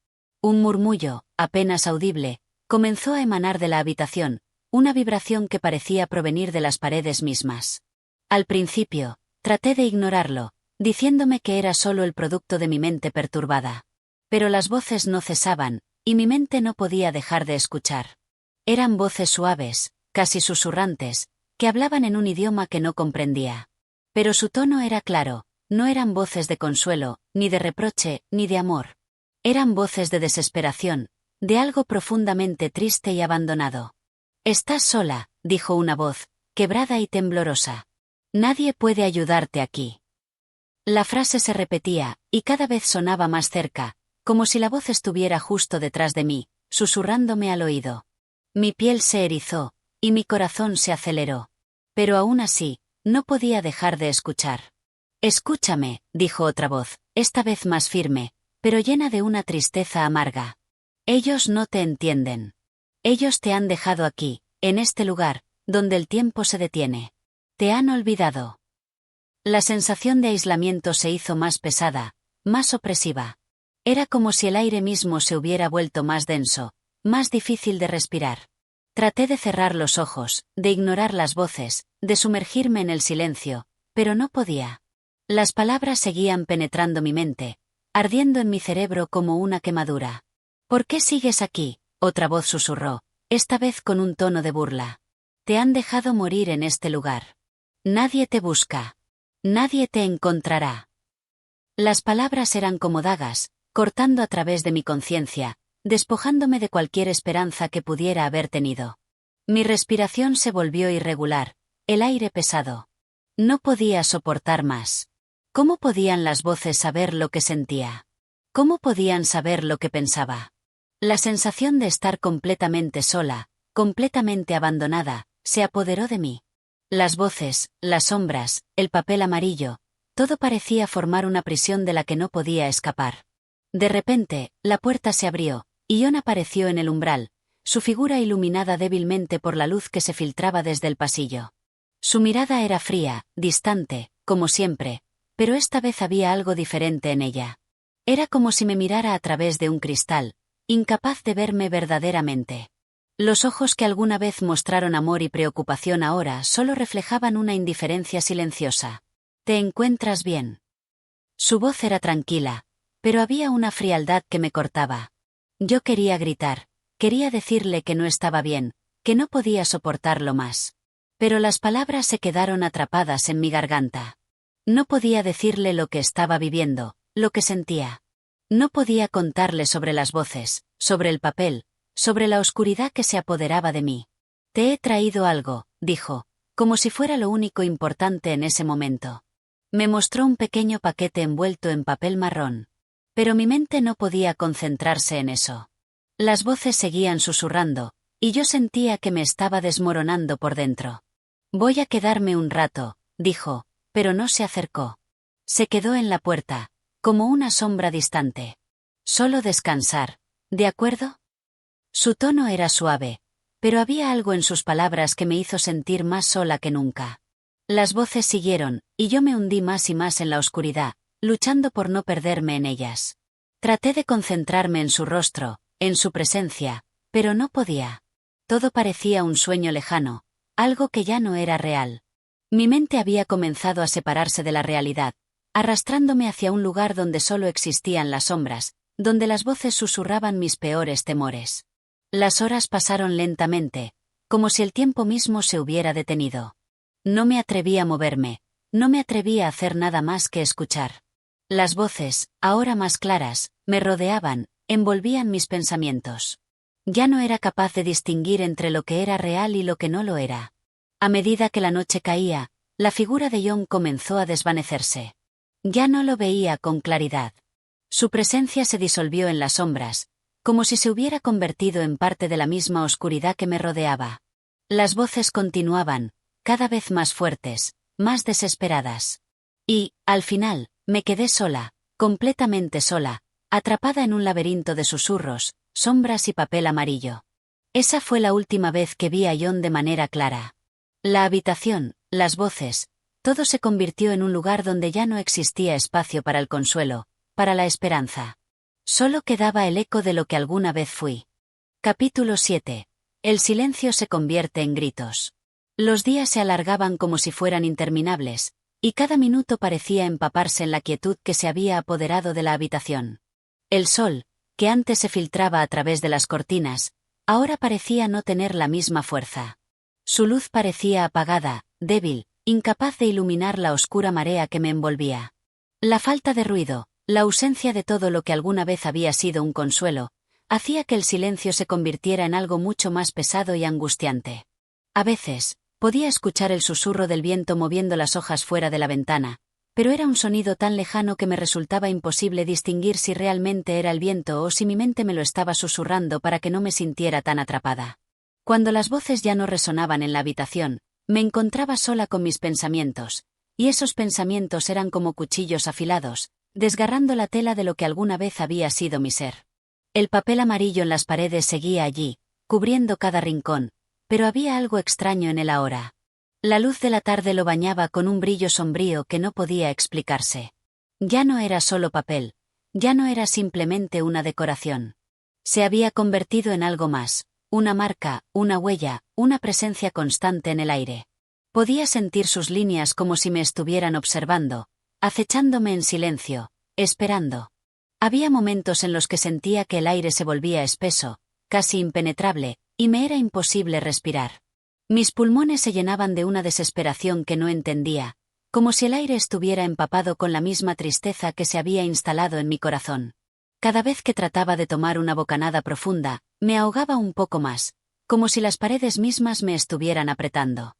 Un murmullo, apenas audible, comenzó a emanar de la habitación, una vibración que parecía provenir de las paredes mismas. Al principio, traté de ignorarlo, diciéndome que era solo el producto de mi mente perturbada. Pero las voces no cesaban, y mi mente no podía dejar de escuchar. Eran voces suaves, casi susurrantes, que hablaban en un idioma que no comprendía. Pero su tono era claro, no eran voces de consuelo, ni de reproche, ni de amor. Eran voces de desesperación, de algo profundamente triste y abandonado. «Estás sola», dijo una voz, quebrada y temblorosa. «Nadie puede ayudarte aquí». La frase se repetía, y cada vez sonaba más cerca, como si la voz estuviera justo detrás de mí, susurrándome al oído. Mi piel se erizó, y mi corazón se aceleró. Pero aún así, no podía dejar de escuchar. «Escúchame», dijo otra voz, esta vez más firme, pero llena de una tristeza amarga. «Ellos no te entienden. Ellos te han dejado aquí, en este lugar, donde el tiempo se detiene. Te han olvidado». La sensación de aislamiento se hizo más pesada, más opresiva. Era como si el aire mismo se hubiera vuelto más denso, más difícil de respirar. Traté de cerrar los ojos, de ignorar las voces, de sumergirme en el silencio, pero no podía. Las palabras seguían penetrando mi mente, ardiendo en mi cerebro como una quemadura. «¿Por qué sigues aquí?», otra voz susurró, esta vez con un tono de burla. «Te han dejado morir en este lugar. Nadie te busca. Nadie te encontrará». Las palabras eran como dagas, cortando a través de mi conciencia, despojándome de cualquier esperanza que pudiera haber tenido. Mi respiración se volvió irregular, el aire pesado. No podía soportar más. ¿Cómo podían las voces saber lo que sentía? ¿Cómo podían saber lo que pensaba? La sensación de estar completamente sola, completamente abandonada, se apoderó de mí. Las voces, las sombras, el papel amarillo, todo parecía formar una prisión de la que no podía escapar. De repente, la puerta se abrió, y Ion apareció en el umbral, su figura iluminada débilmente por la luz que se filtraba desde el pasillo. Su mirada era fría, distante, como siempre, pero esta vez había algo diferente en ella. Era como si me mirara a través de un cristal, incapaz de verme verdaderamente. Los ojos que alguna vez mostraron amor y preocupación ahora solo reflejaban una indiferencia silenciosa. «¿Te encuentras bien?». Su voz era tranquila, pero había una frialdad que me cortaba. Yo quería gritar, quería decirle que no estaba bien, que no podía soportarlo más. Pero las palabras se quedaron atrapadas en mi garganta. No podía decirle lo que estaba viviendo, lo que sentía. No podía contarle sobre las voces, sobre el papel, sobre la oscuridad que se apoderaba de mí. «Te he traído algo», dijo, como si fuera lo único importante en ese momento. Me mostró un pequeño paquete envuelto en papel marrón. Pero mi mente no podía concentrarse en eso. Las voces seguían susurrando, y yo sentía que me estaba desmoronando por dentro. «Voy a quedarme un rato», dijo, pero no se acercó. Se quedó en la puerta, como una sombra distante. «Solo descansar, ¿de acuerdo?». Su tono era suave, pero había algo en sus palabras que me hizo sentir más sola que nunca. Las voces siguieron, y yo me hundí más y más en la oscuridad, luchando por no perderme en ellas. Traté de concentrarme en su rostro, en su presencia, pero no podía. Todo parecía un sueño lejano, algo que ya no era real. Mi mente había comenzado a separarse de la realidad, arrastrándome hacia un lugar donde solo existían las sombras, donde las voces susurraban mis peores temores. Las horas pasaron lentamente, como si el tiempo mismo se hubiera detenido. No me atreví a moverme, no me atreví a hacer nada más que escuchar. Las voces, ahora más claras, me rodeaban, envolvían mis pensamientos. Ya no era capaz de distinguir entre lo que era real y lo que no lo era. A medida que la noche caía, la figura de Ion comenzó a desvanecerse. Ya no lo veía con claridad. Su presencia se disolvió en las sombras, como si se hubiera convertido en parte de la misma oscuridad que me rodeaba. Las voces continuaban, cada vez más fuertes, más desesperadas. Y, al final, me quedé sola, completamente sola, atrapada en un laberinto de susurros, sombras y papel amarillo. Esa fue la última vez que vi a Ion de manera clara. La habitación, las voces, todo se convirtió en un lugar donde ya no existía espacio para el consuelo, para la esperanza. Solo quedaba el eco de lo que alguna vez fui. Capítulo 7. El silencio se convierte en gritos. Los días se alargaban como si fueran interminables, y cada minuto parecía empaparse en la quietud que se había apoderado de la habitación. El sol, que antes se filtraba a través de las cortinas, ahora parecía no tener la misma fuerza. Su luz parecía apagada, débil, incapaz de iluminar la oscura marea que me envolvía. La falta de ruido, la ausencia de todo lo que alguna vez había sido un consuelo, hacía que el silencio se convirtiera en algo mucho más pesado y angustiante. A veces, podía escuchar el susurro del viento moviendo las hojas fuera de la ventana, pero era un sonido tan lejano que me resultaba imposible distinguir si realmente era el viento o si mi mente me lo estaba susurrando para que no me sintiera tan atrapada. Cuando las voces ya no resonaban en la habitación, me encontraba sola con mis pensamientos, y esos pensamientos eran como cuchillos afilados, desgarrando la tela de lo que alguna vez había sido mi ser. El papel amarillo en las paredes seguía allí, cubriendo cada rincón, pero había algo extraño en él ahora. La luz de la tarde lo bañaba con un brillo sombrío que no podía explicarse. Ya no era solo papel, ya no era simplemente una decoración. Se había convertido en algo más, una marca, una huella, una presencia constante en el aire. Podía sentir sus líneas como si me estuvieran observando, acechándome en silencio, esperando. Había momentos en los que sentía que el aire se volvía espeso, casi impenetrable, y me era imposible respirar. Mis pulmones se llenaban de una desesperación que no entendía, como si el aire estuviera empapado con la misma tristeza que se había instalado en mi corazón. Cada vez que trataba de tomar una bocanada profunda, me ahogaba un poco más, como si las paredes mismas me estuvieran apretando.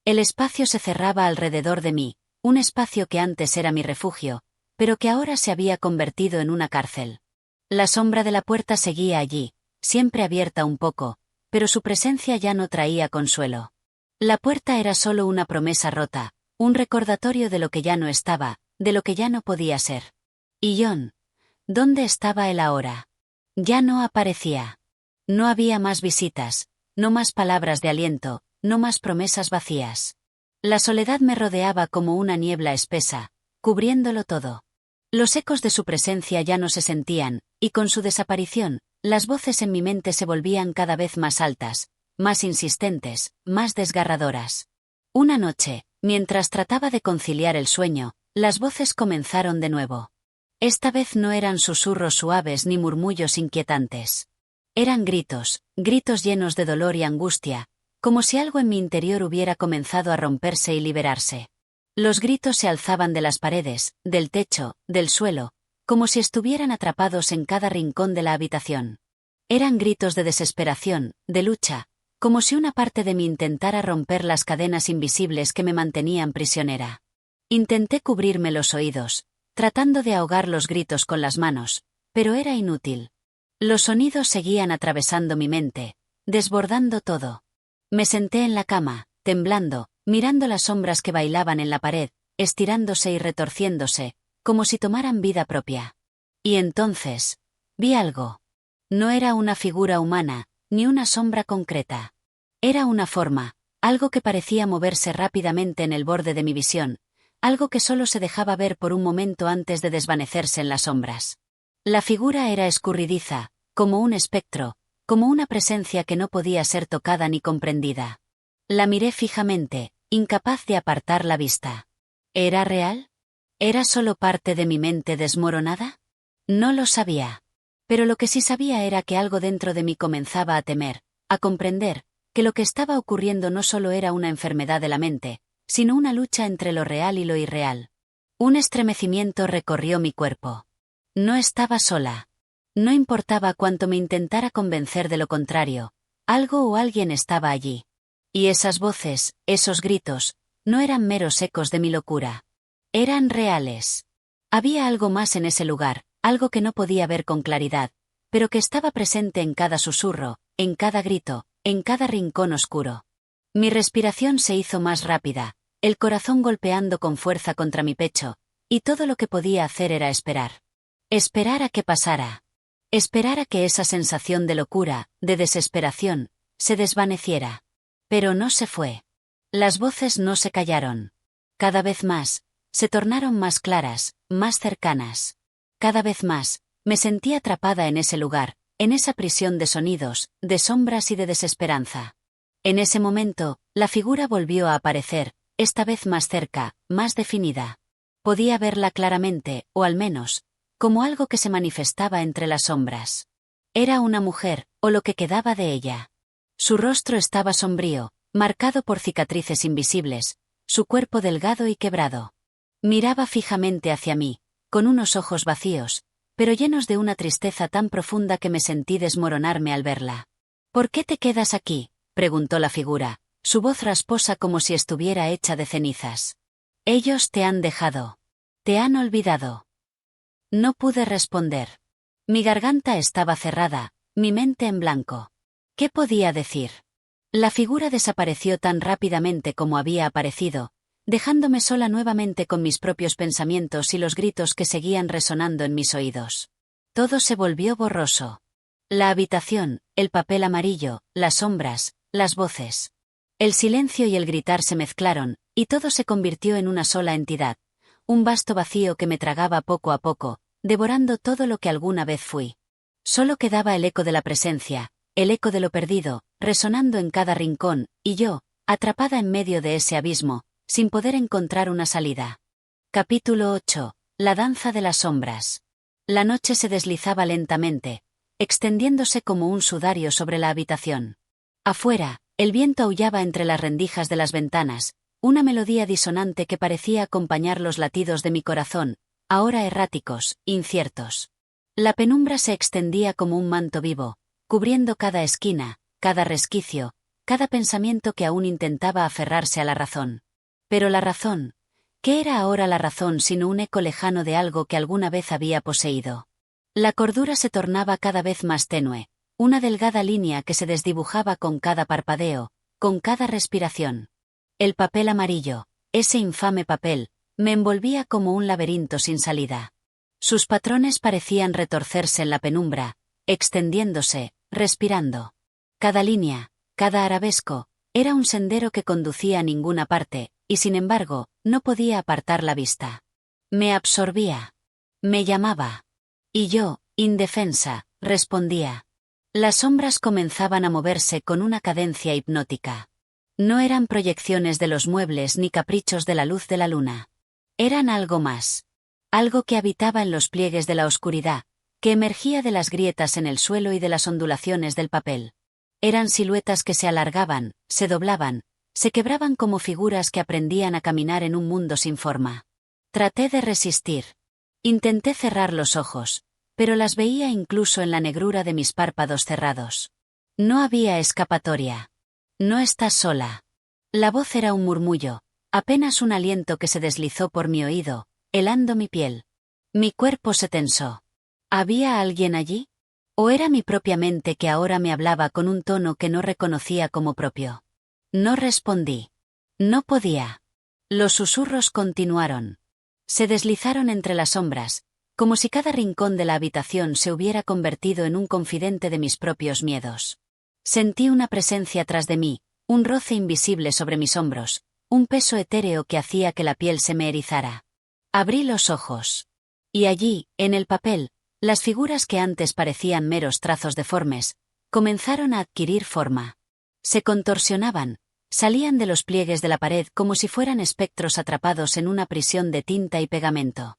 El espacio se cerraba alrededor de mí, un espacio que antes era mi refugio, pero que ahora se había convertido en una cárcel. La sombra de la puerta seguía allí, siempre abierta un poco, pero su presencia ya no traía consuelo. La puerta era solo una promesa rota, un recordatorio de lo que ya no estaba, de lo que ya no podía ser. Y John, ¿dónde estaba él ahora? Ya no aparecía. No había más visitas, no más palabras de aliento, no más promesas vacías. La soledad me rodeaba como una niebla espesa, cubriéndolo todo. Los ecos de su presencia ya no se sentían, y con su desaparición, las voces en mi mente se volvían cada vez más altas, más insistentes, más desgarradoras. Una noche, mientras trataba de conciliar el sueño, las voces comenzaron de nuevo. Esta vez no eran susurros suaves ni murmullos inquietantes. Eran gritos, gritos llenos de dolor y angustia, como si algo en mi interior hubiera comenzado a romperse y liberarse. Los gritos se alzaban de las paredes, del techo, del suelo, como si estuvieran atrapados en cada rincón de la habitación. Eran gritos de desesperación, de lucha, como si una parte de mí intentara romper las cadenas invisibles que me mantenían prisionera. Intenté cubrirme los oídos, tratando de ahogar los gritos con las manos, pero era inútil. Los sonidos seguían atravesando mi mente, desbordando todo. Me senté en la cama, temblando, mirando las sombras que bailaban en la pared, estirándose y retorciéndose, como si tomaran vida propia. Y entonces, vi algo. No era una figura humana, ni una sombra concreta. Era una forma, algo que parecía moverse rápidamente en el borde de mi visión, algo que solo se dejaba ver por un momento antes de desvanecerse en las sombras. La figura era escurridiza, como un espectro, como una presencia que no podía ser tocada ni comprendida. La miré fijamente, incapaz de apartar la vista. ¿Era real? ¿Era solo parte de mi mente desmoronada? No lo sabía. Pero lo que sí sabía era que algo dentro de mí comenzaba a temer, a comprender, que lo que estaba ocurriendo no solo era una enfermedad de la mente, sino una lucha entre lo real y lo irreal. Un estremecimiento recorrió mi cuerpo. No estaba sola. No importaba cuánto me intentara convencer de lo contrario, algo o alguien estaba allí. Y esas voces, esos gritos, no eran meros ecos de mi locura. Eran reales. Había algo más en ese lugar, algo que no podía ver con claridad, pero que estaba presente en cada susurro, en cada grito, en cada rincón oscuro. Mi respiración se hizo más rápida, el corazón golpeando con fuerza contra mi pecho, y todo lo que podía hacer era esperar. Esperar a que pasara. Esperar a que esa sensación de locura, de desesperación, se desvaneciera. Pero no se fue. Las voces no se callaron. Cada vez más, se tornaron más claras, más cercanas. Cada vez más, me sentí atrapada en ese lugar, en esa prisión de sonidos, de sombras y de desesperanza. En ese momento, la figura volvió a aparecer, esta vez más cerca, más definida. Podía verla claramente, o al menos, como algo que se manifestaba entre las sombras. Era una mujer, o lo que quedaba de ella. Su rostro estaba sombrío, marcado por cicatrices invisibles, su cuerpo delgado y quebrado. Miraba fijamente hacia mí, con unos ojos vacíos, pero llenos de una tristeza tan profunda que me sentí desmoronarme al verla. «¿Por qué te quedas aquí?», preguntó la figura, su voz rasposa como si estuviera hecha de cenizas. «Ellos te han dejado. Te han olvidado». No pude responder. Mi garganta estaba cerrada, mi mente en blanco. ¿Qué podía decir? La figura desapareció tan rápidamente como había aparecido, dejándome sola nuevamente con mis propios pensamientos y los gritos que seguían resonando en mis oídos. Todo se volvió borroso. La habitación, el papel amarillo, las sombras, las voces. El silencio y el gritar se mezclaron, y todo se convirtió en una sola entidad, un vasto vacío que me tragaba poco a poco, devorando todo lo que alguna vez fui. Solo quedaba el eco de la presencia, el eco de lo perdido, resonando en cada rincón, y yo, atrapada en medio de ese abismo, sin poder encontrar una salida. Capítulo 8. La danza de las sombras. La noche se deslizaba lentamente, extendiéndose como un sudario sobre la habitación. Afuera, el viento aullaba entre las rendijas de las ventanas, una melodía disonante que parecía acompañar los latidos de mi corazón, ahora erráticos, inciertos. La penumbra se extendía como un manto vivo, cubriendo cada esquina, cada resquicio, cada pensamiento que aún intentaba aferrarse a la razón. Pero la razón, ¿qué era ahora la razón sino un eco lejano de algo que alguna vez había poseído? La cordura se tornaba cada vez más tenue, una delgada línea que se desdibujaba con cada parpadeo, con cada respiración. El papel amarillo, ese infame papel, me envolvía como un laberinto sin salida. Sus patrones parecían retorcerse en la penumbra, extendiéndose, respirando. Cada línea, cada arabesco, era un sendero que conducía a ninguna parte, y sin embargo, no podía apartar la vista. Me absorbía. Me llamaba. Y yo, indefensa, respondía. Las sombras comenzaban a moverse con una cadencia hipnótica. No eran proyecciones de los muebles ni caprichos de la luz de la luna. Eran algo más. Algo que habitaba en los pliegues de la oscuridad, que emergía de las grietas en el suelo y de las ondulaciones del papel. Eran siluetas que se alargaban, se doblaban, se quebraban como figuras que aprendían a caminar en un mundo sin forma. Traté de resistir. Intenté cerrar los ojos, pero las veía incluso en la negrura de mis párpados cerrados. No había escapatoria. No estás sola. La voz era un murmullo, apenas un aliento que se deslizó por mi oído, helando mi piel. Mi cuerpo se tensó. ¿Había alguien allí? ¿O era mi propia mente que ahora me hablaba con un tono que no reconocía como propio? No respondí. No podía. Los susurros continuaron. Se deslizaron entre las sombras, como si cada rincón de la habitación se hubiera convertido en un confidente de mis propios miedos. Sentí una presencia tras de mí, un roce invisible sobre mis hombros, un peso etéreo que hacía que la piel se me erizara. Abrí los ojos. Y allí, en el papel, las figuras que antes parecían meros trazos deformes, comenzaron a adquirir forma. Se contorsionaban, salían de los pliegues de la pared como si fueran espectros atrapados en una prisión de tinta y pegamento.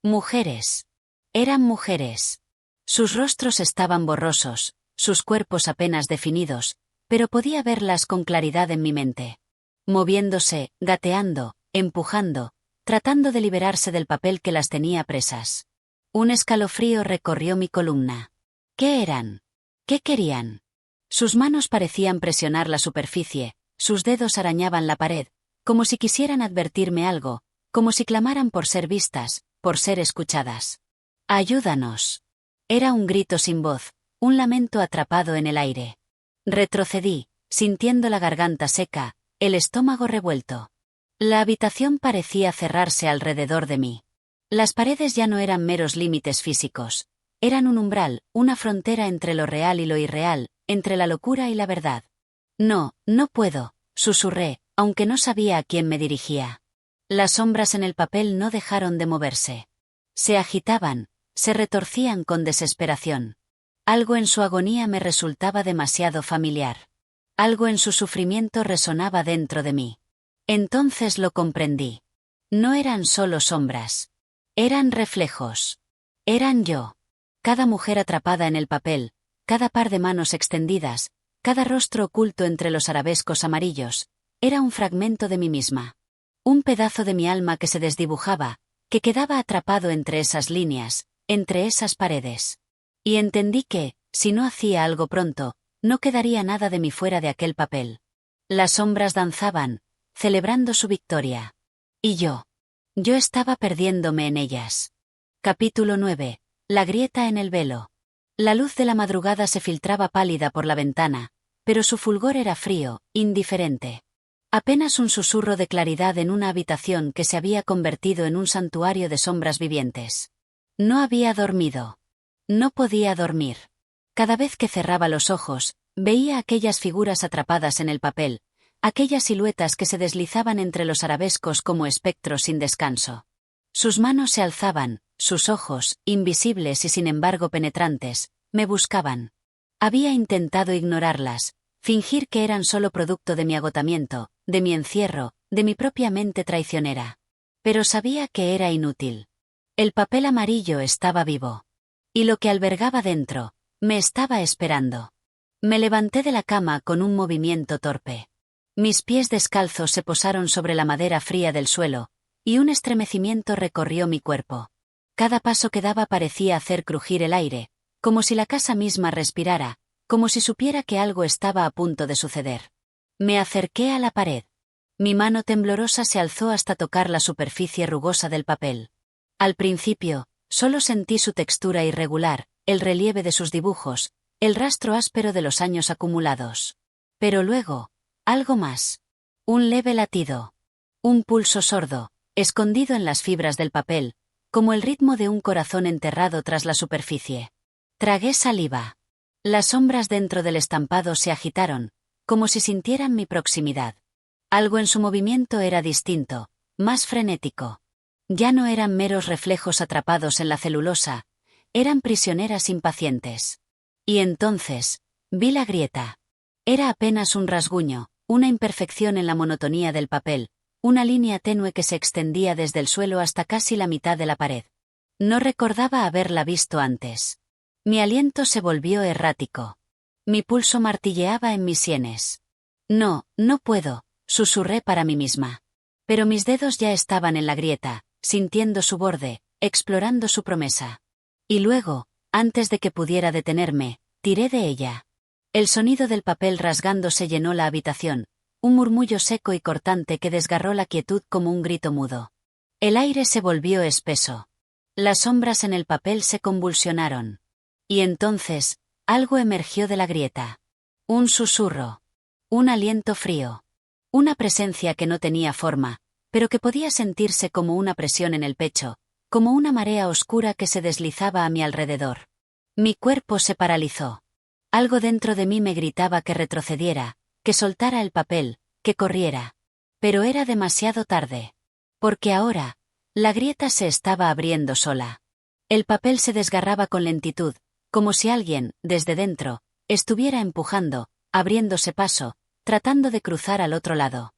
Mujeres. Eran mujeres. Sus rostros estaban borrosos, sus cuerpos apenas definidos, pero podía verlas con claridad en mi mente. Moviéndose, gateando, empujando, tratando de liberarse del papel que las tenía presas. Un escalofrío recorrió mi columna. ¿Qué eran? ¿Qué querían? Sus manos parecían presionar la superficie, sus dedos arañaban la pared, como si quisieran advertirme algo, como si clamaran por ser vistas, por ser escuchadas. ¡Ayúdanos! Era un grito sin voz, un lamento atrapado en el aire. Retrocedí, sintiendo la garganta seca, el estómago revuelto. La habitación parecía cerrarse alrededor de mí. Las paredes ya no eran meros límites físicos. Eran un umbral, una frontera entre lo real y lo irreal, entre la locura y la verdad. No, no puedo, susurré, aunque no sabía a quién me dirigía. Las sombras en el papel no dejaron de moverse. Se agitaban, se retorcían con desesperación. Algo en su agonía me resultaba demasiado familiar. Algo en su sufrimiento resonaba dentro de mí. Entonces lo comprendí. No eran solo sombras. Eran reflejos. Eran yo. Cada mujer atrapada en el papel, cada par de manos extendidas, cada rostro oculto entre los arabescos amarillos, era un fragmento de mí misma. Un pedazo de mi alma que se desdibujaba, que quedaba atrapado entre esas líneas, entre esas paredes. Y entendí que, si no hacía algo pronto, no quedaría nada de mí fuera de aquel papel. Las sombras danzaban, celebrando su victoria. Y yo estaba perdiéndome en ellas. Capítulo 9. La grieta en el velo. La luz de la madrugada se filtraba pálida por la ventana, pero su fulgor era frío, indiferente. Apenas un susurro de claridad en una habitación que se había convertido en un santuario de sombras vivientes. No había dormido. No podía dormir. Cada vez que cerraba los ojos, veía aquellas figuras atrapadas en el papel, aquellas siluetas que se deslizaban entre los arabescos como espectros sin descanso. Sus manos se alzaban, sus ojos, invisibles y sin embargo penetrantes, me buscaban. Había intentado ignorarlas, fingir que eran solo producto de mi agotamiento, de mi encierro, de mi propia mente traicionera. Pero sabía que era inútil. El papel amarillo estaba vivo. Y lo que albergaba dentro, me estaba esperando. Me levanté de la cama con un movimiento torpe. Mis pies descalzos se posaron sobre la madera fría del suelo, y un estremecimiento recorrió mi cuerpo. Cada paso que daba parecía hacer crujir el aire, como si la casa misma respirara, como si supiera que algo estaba a punto de suceder. Me acerqué a la pared. Mi mano temblorosa se alzó hasta tocar la superficie rugosa del papel. Al principio, solo sentí su textura irregular, el relieve de sus dibujos, el rastro áspero de los años acumulados. Pero luego, algo más. Un leve latido. Un pulso sordo, escondido en las fibras del papel, como el ritmo de un corazón enterrado tras la superficie. Tragué saliva. Las sombras dentro del estampado se agitaron, como si sintieran mi proximidad. Algo en su movimiento era distinto, más frenético. Ya no eran meros reflejos atrapados en la celulosa, eran prisioneras impacientes. Y entonces, vi la grieta. Era apenas un rasguño, una imperfección en la monotonía del papel, una línea tenue que se extendía desde el suelo hasta casi la mitad de la pared. No recordaba haberla visto antes. Mi aliento se volvió errático. Mi pulso martilleaba en mis sienes. No puedo, susurré para mí misma. Pero mis dedos ya estaban en la grieta, sintiendo su borde, explorando su promesa. Y luego, antes de que pudiera detenerme, tiré de ella. El sonido del papel rasgándose llenó la habitación, un murmullo seco y cortante que desgarró la quietud como un grito mudo. El aire se volvió espeso. Las sombras en el papel se convulsionaron. Y entonces, algo emergió de la grieta. Un susurro. Un aliento frío. Una presencia que no tenía forma, pero que podía sentirse como una presión en el pecho, como una marea oscura que se deslizaba a mi alrededor. Mi cuerpo se paralizó. Algo dentro de mí me gritaba que retrocediera, que soltara el papel, que corriera. Pero era demasiado tarde. Porque ahora, la grieta se estaba abriendo sola. El papel se desgarraba con lentitud, como si alguien, desde dentro, estuviera empujando, abriéndose paso, tratando de cruzar al otro lado.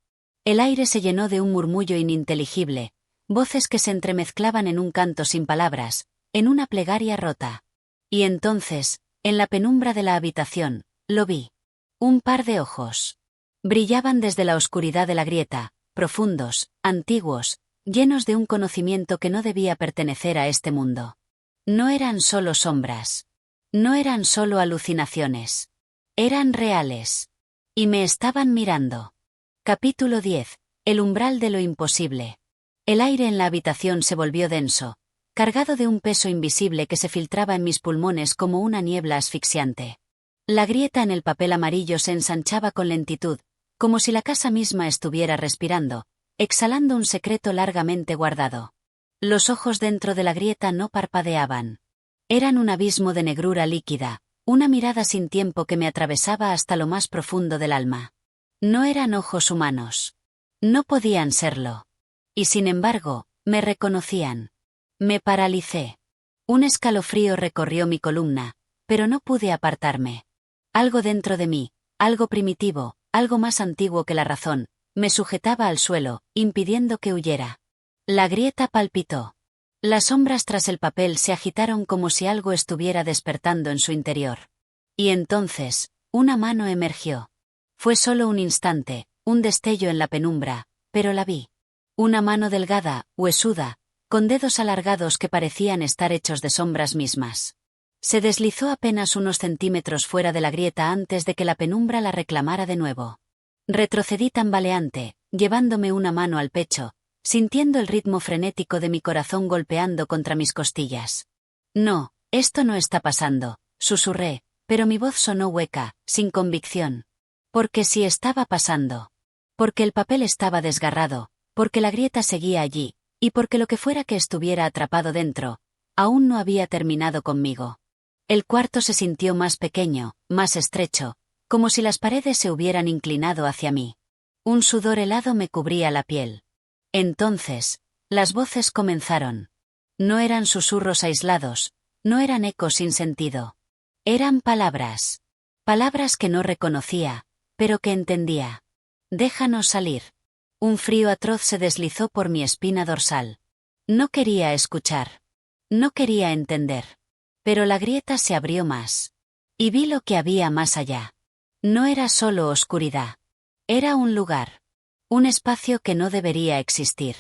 El aire se llenó de un murmullo ininteligible, voces que se entremezclaban en un canto sin palabras, en una plegaria rota. Y entonces, en la penumbra de la habitación, lo vi. Un par de ojos. Brillaban desde la oscuridad de la grieta, profundos, antiguos, llenos de un conocimiento que no debía pertenecer a este mundo. No eran solo sombras. No eran solo alucinaciones. Eran reales. Y me estaban mirando. Capítulo 10. El umbral de lo imposible. El aire en la habitación se volvió denso, cargado de un peso invisible que se filtraba en mis pulmones como una niebla asfixiante. La grieta en el papel amarillo se ensanchaba con lentitud, como si la casa misma estuviera respirando, exhalando un secreto largamente guardado. Los ojos dentro de la grieta no parpadeaban. Eran un abismo de negrura líquida, una mirada sin tiempo que me atravesaba hasta lo más profundo del alma. No eran ojos humanos. No podían serlo. Y sin embargo, me reconocían. Me paralicé. Un escalofrío recorrió mi columna, pero no pude apartarme. Algo dentro de mí, algo primitivo, algo más antiguo que la razón, me sujetaba al suelo, impidiendo que huyera. La grieta palpitó. Las sombras tras el papel se agitaron como si algo estuviera despertando en su interior. Y entonces, una mano emergió. Fue solo un instante, un destello en la penumbra, pero la vi. Una mano delgada, huesuda, con dedos alargados que parecían estar hechos de sombras mismas. Se deslizó apenas unos centímetros fuera de la grieta antes de que la penumbra la reclamara de nuevo. Retrocedí tambaleante, llevándome una mano al pecho, sintiendo el ritmo frenético de mi corazón golpeando contra mis costillas. No, esto no está pasando, susurré, pero mi voz sonó hueca, sin convicción. Porque sí estaba pasando. Porque el papel estaba desgarrado, porque la grieta seguía allí, y porque lo que fuera que estuviera atrapado dentro, aún no había terminado conmigo. El cuarto se sintió más pequeño, más estrecho, como si las paredes se hubieran inclinado hacia mí. Un sudor helado me cubría la piel. Entonces, las voces comenzaron. No eran susurros aislados, no eran ecos sin sentido. Eran palabras. Palabras que no reconocía, pero que entendía. Déjanos salir. Un frío atroz se deslizó por mi espina dorsal. No quería escuchar. No quería entender. Pero la grieta se abrió más. Y vi lo que había más allá. No era solo oscuridad. Era un lugar. Un espacio que no debería existir.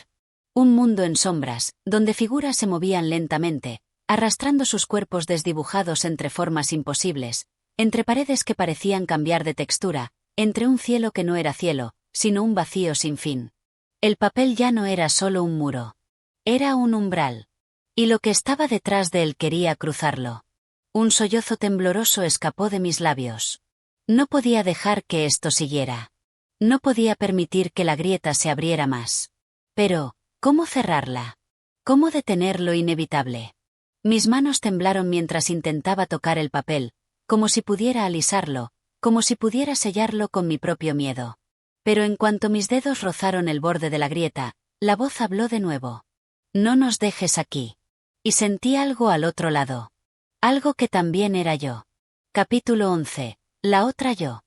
Un mundo en sombras, donde figuras se movían lentamente, arrastrando sus cuerpos desdibujados entre formas imposibles, entre paredes que parecían cambiar de textura, entre un cielo que no era cielo, sino un vacío sin fin. El papel ya no era solo un muro. Era un umbral. Y lo que estaba detrás de él quería cruzarlo. Un sollozo tembloroso escapó de mis labios. No podía dejar que esto siguiera. No podía permitir que la grieta se abriera más. Pero, ¿cómo cerrarla? ¿Cómo detener lo inevitable? Mis manos temblaron mientras intentaba tocar el papel, como si pudiera alisarlo, como si pudiera sellarlo con mi propio miedo. Pero en cuanto mis dedos rozaron el borde de la grieta, la voz habló de nuevo. No nos dejes aquí. Y sentí algo al otro lado. Algo que también era yo. Capítulo 11. La otra yo.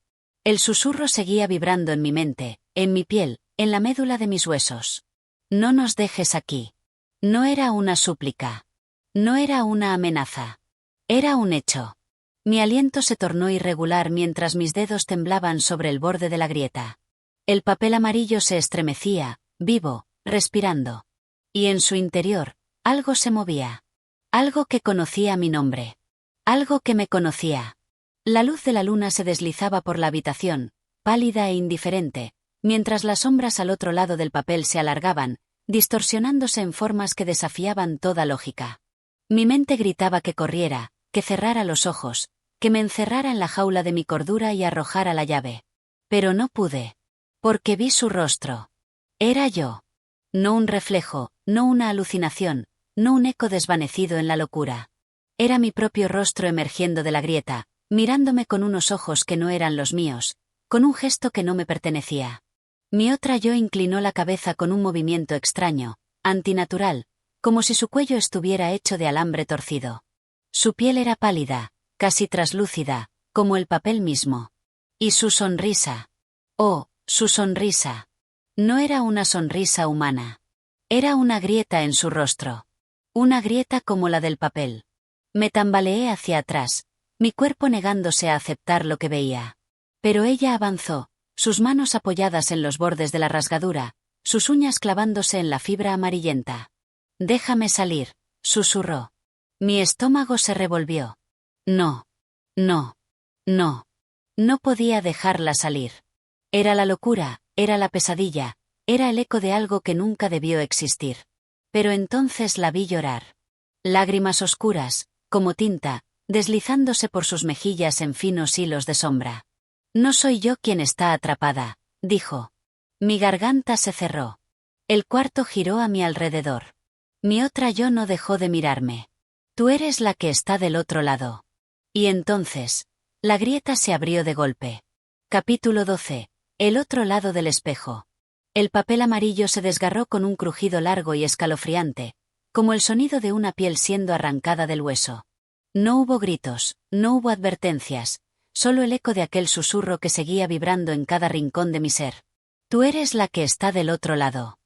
El susurro seguía vibrando en mi mente, en mi piel, en la médula de mis huesos. No nos dejes aquí. No era una súplica. No era una amenaza. Era un hecho. Mi aliento se tornó irregular mientras mis dedos temblaban sobre el borde de la grieta. El papel amarillo se estremecía, vivo, respirando. Y en su interior, algo se movía. Algo que conocía mi nombre. Algo que me conocía. La luz de la luna se deslizaba por la habitación, pálida e indiferente, mientras las sombras al otro lado del papel se alargaban, distorsionándose en formas que desafiaban toda lógica. Mi mente gritaba que corriera, que cerrara los ojos, que me encerrara en la jaula de mi cordura y arrojara la llave. Pero no pude. Porque vi su rostro. Era yo. No un reflejo, no una alucinación, no un eco desvanecido en la locura. Era mi propio rostro emergiendo de la grieta, mirándome con unos ojos que no eran los míos, con un gesto que no me pertenecía. Mi otra yo inclinó la cabeza con un movimiento extraño, antinatural, como si su cuello estuviera hecho de alambre torcido. Su piel era pálida, casi traslúcida, como el papel mismo. Y su sonrisa. Oh, su sonrisa. No era una sonrisa humana. Era una grieta en su rostro. Una grieta como la del papel. Me tambaleé hacia atrás, mi cuerpo negándose a aceptar lo que veía. Pero ella avanzó, sus manos apoyadas en los bordes de la rasgadura, sus uñas clavándose en la fibra amarillenta. «Déjame salir», susurró. Mi estómago se revolvió. No. No. No. No podía dejarla salir. Era la locura, era la pesadilla, era el eco de algo que nunca debió existir. Pero entonces la vi llorar. Lágrimas oscuras, como tinta, deslizándose por sus mejillas en finos hilos de sombra. «No soy yo quien está atrapada», dijo. Mi garganta se cerró. El cuarto giró a mi alrededor. Mi otra yo no dejó de mirarme. «Tú eres la que está del otro lado». Y entonces, la grieta se abrió de golpe. Capítulo 12. El otro lado del espejo. El papel amarillo se desgarró con un crujido largo y escalofriante, como el sonido de una piel siendo arrancada del hueso. No hubo gritos, no hubo advertencias, solo el eco de aquel susurro que seguía vibrando en cada rincón de mi ser. «Tú eres la que está del otro lado».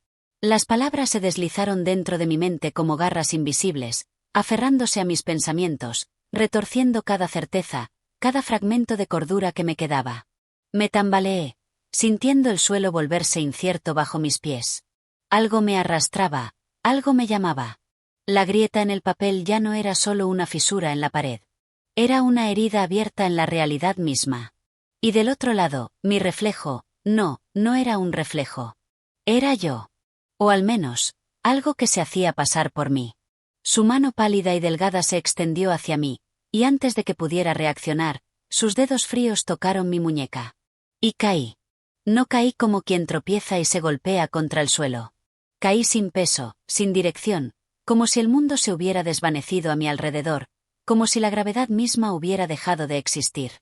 Las palabras se deslizaron dentro de mi mente como garras invisibles, aferrándose a mis pensamientos, retorciendo cada certeza, cada fragmento de cordura que me quedaba. Me tambaleé, sintiendo el suelo volverse incierto bajo mis pies. Algo me arrastraba, algo me llamaba. La grieta en el papel ya no era solo una fisura en la pared. Era una herida abierta en la realidad misma. Y del otro lado, mi reflejo, no era un reflejo. Era yo. O al menos, algo que se hacía pasar por mí. Su mano pálida y delgada se extendió hacia mí, y antes de que pudiera reaccionar, sus dedos fríos tocaron mi muñeca. Y caí. No caí como quien tropieza y se golpea contra el suelo. Caí sin peso, sin dirección, como si el mundo se hubiera desvanecido a mi alrededor, como si la gravedad misma hubiera dejado de existir.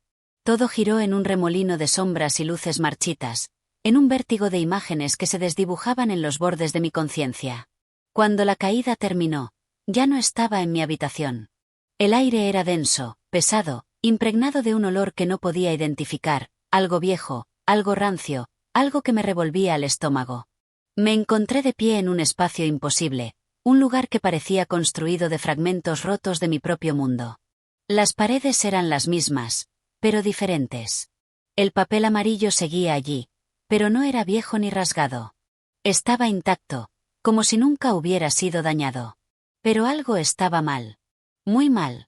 Todo giró en un remolino de sombras y luces marchitas, en un vértigo de imágenes que se desdibujaban en los bordes de mi conciencia. Cuando la caída terminó, ya no estaba en mi habitación. El aire era denso, pesado, impregnado de un olor que no podía identificar, algo viejo, algo rancio, algo que me revolvía el estómago. Me encontré de pie en un espacio imposible, un lugar que parecía construido de fragmentos rotos de mi propio mundo. Las paredes eran las mismas, pero diferentes. El papel amarillo seguía allí, pero no era viejo ni rasgado. Estaba intacto, como si nunca hubiera sido dañado. Pero algo estaba mal. Muy mal.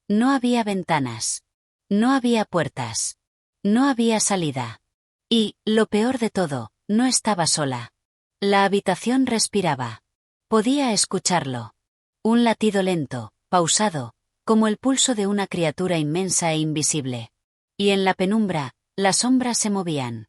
No había ventanas. No había puertas. No había salida. Y, lo peor de todo, no estaba sola. La habitación respiraba. Podía escucharlo. Un latido lento, pausado, como el pulso de una criatura inmensa e invisible. Y en la penumbra, las sombras se movían.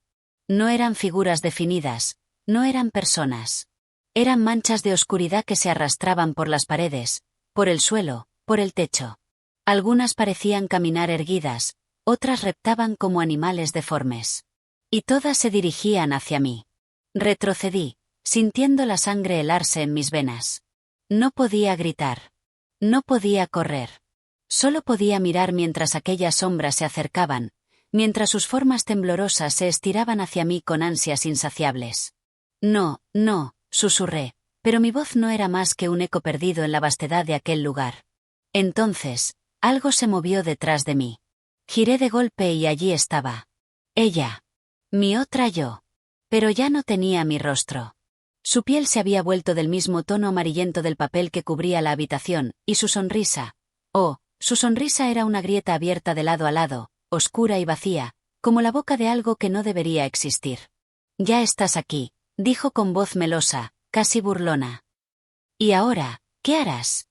No eran figuras definidas, no eran personas. Eran manchas de oscuridad que se arrastraban por las paredes, por el suelo, por el techo. Algunas parecían caminar erguidas, otras reptaban como animales deformes. Y todas se dirigían hacia mí. Retrocedí, sintiendo la sangre helarse en mis venas. No podía gritar. No podía correr. Solo podía mirar mientras aquellas sombras se acercaban, mientras sus formas temblorosas se estiraban hacia mí con ansias insaciables. No, susurré, pero mi voz no era más que un eco perdido en la vastedad de aquel lugar. Entonces, algo se movió detrás de mí. Giré de golpe y allí estaba. Ella. Mi otra yo. Pero ya no tenía mi rostro. Su piel se había vuelto del mismo tono amarillento del papel que cubría la habitación, y su sonrisa. Su sonrisa era una grieta abierta de lado a lado, oscura y vacía, como la boca de algo que no debería existir. Ya estás aquí, dijo con voz melosa, casi burlona. ¿Y ahora, qué harás?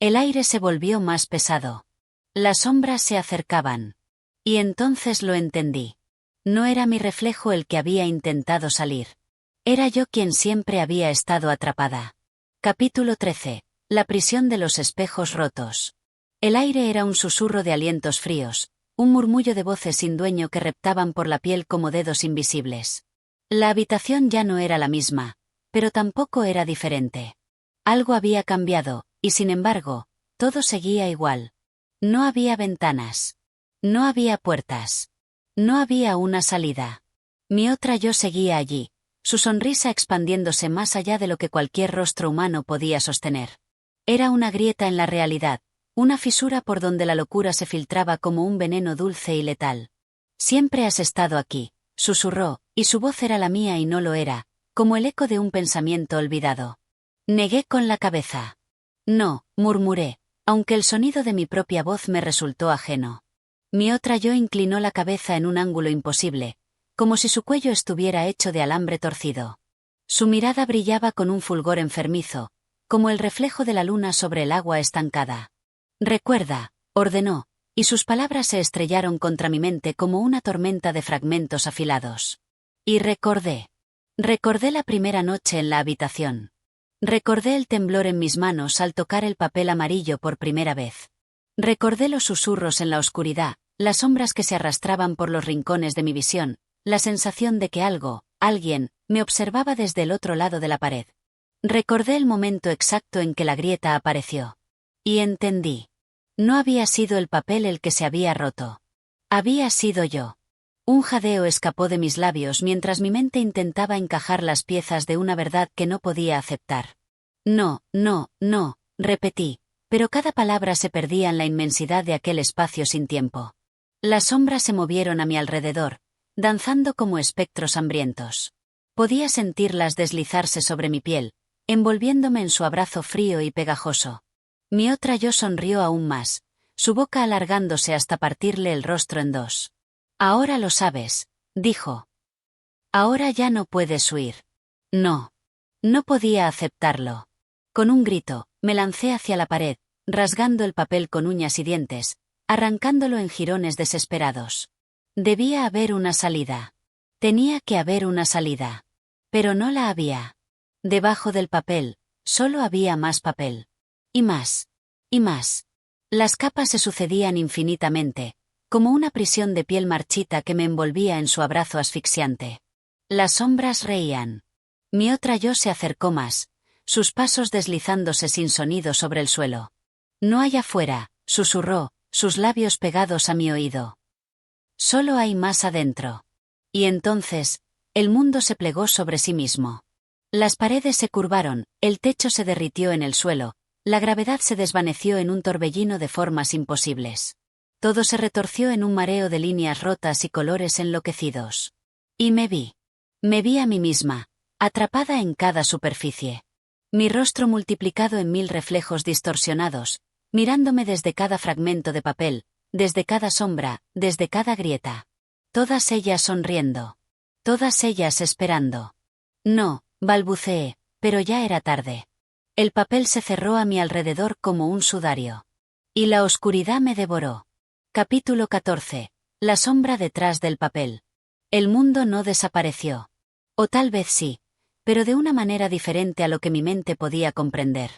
El aire se volvió más pesado. Las sombras se acercaban. Y entonces lo entendí. No era mi reflejo el que había intentado salir. Era yo quien siempre había estado atrapada. Capítulo 13. La prisión de los espejos rotos. El aire era un susurro de alientos fríos, un murmullo de voces sin dueño que reptaban por la piel como dedos invisibles. La habitación ya no era la misma, pero tampoco era diferente. Algo había cambiado, y sin embargo, todo seguía igual. No había ventanas. No había puertas. No había una salida. Mi otra yo seguía allí, su sonrisa expandiéndose más allá de lo que cualquier rostro humano podía sostener. Era una grieta en la realidad, una fisura por donde la locura se filtraba como un veneno dulce y letal. Siempre has estado aquí, susurró, y su voz era la mía y no lo era, como el eco de un pensamiento olvidado. Negué con la cabeza. No, murmuré, aunque el sonido de mi propia voz me resultó ajeno. Mi otra yo inclinó la cabeza en un ángulo imposible, como si su cuello estuviera hecho de alambre torcido. Su mirada brillaba con un fulgor enfermizo, como el reflejo de la luna sobre el agua estancada. Recuerda, ordenó, y sus palabras se estrellaron contra mi mente como una tormenta de fragmentos afilados. Y recordé. Recordé la primera noche en la habitación. Recordé el temblor en mis manos al tocar el papel amarillo por primera vez. Recordé los susurros en la oscuridad, las sombras que se arrastraban por los rincones de mi visión, la sensación de que alguien, me observaba desde el otro lado de la pared. Recordé el momento exacto en que la grieta apareció. Y entendí. No había sido el papel el que se había roto. Había sido yo. Un jadeo escapó de mis labios mientras mi mente intentaba encajar las piezas de una verdad que no podía aceptar. No, no, no, repetí, pero cada palabra se perdía en la inmensidad de aquel espacio sin tiempo. Las sombras se movieron a mi alrededor, danzando como espectros hambrientos. Podía sentirlas deslizarse sobre mi piel, envolviéndome en su abrazo frío y pegajoso. Mi otra yo sonrió aún más, su boca alargándose hasta partirle el rostro en dos. Ahora lo sabes, dijo. Ahora ya no puedes huir. No. No podía aceptarlo. Con un grito, me lancé hacia la pared, rasgando el papel con uñas y dientes, arrancándolo en jirones desesperados. Debía haber una salida. Tenía que haber una salida. Pero no la había. Debajo del papel, solo había más papel. Y más. Y más. Las capas se sucedían infinitamente, como una prisión de piel marchita que me envolvía en su abrazo asfixiante. Las sombras reían. Mi otra yo se acercó más, sus pasos deslizándose sin sonido sobre el suelo. No hay afuera, susurró, sus labios pegados a mi oído. Solo hay más adentro. Y entonces, el mundo se plegó sobre sí mismo. Las paredes se curvaron, el techo se derritió en el suelo, la gravedad se desvaneció en un torbellino de formas imposibles. Todo se retorció en un mareo de líneas rotas y colores enloquecidos. Y me vi. Me vi a mí misma, atrapada en cada superficie. Mi rostro multiplicado en 1000 reflejos distorsionados, mirándome desde cada fragmento de papel, desde cada sombra, desde cada grieta. Todas ellas sonriendo. Todas ellas esperando. No, balbuceé, pero ya era tarde. El papel se cerró a mi alrededor como un sudario. Y la oscuridad me devoró. Capítulo 14. La sombra detrás del papel. El mundo no desapareció. O tal vez sí, pero de una manera diferente a lo que mi mente podía comprender.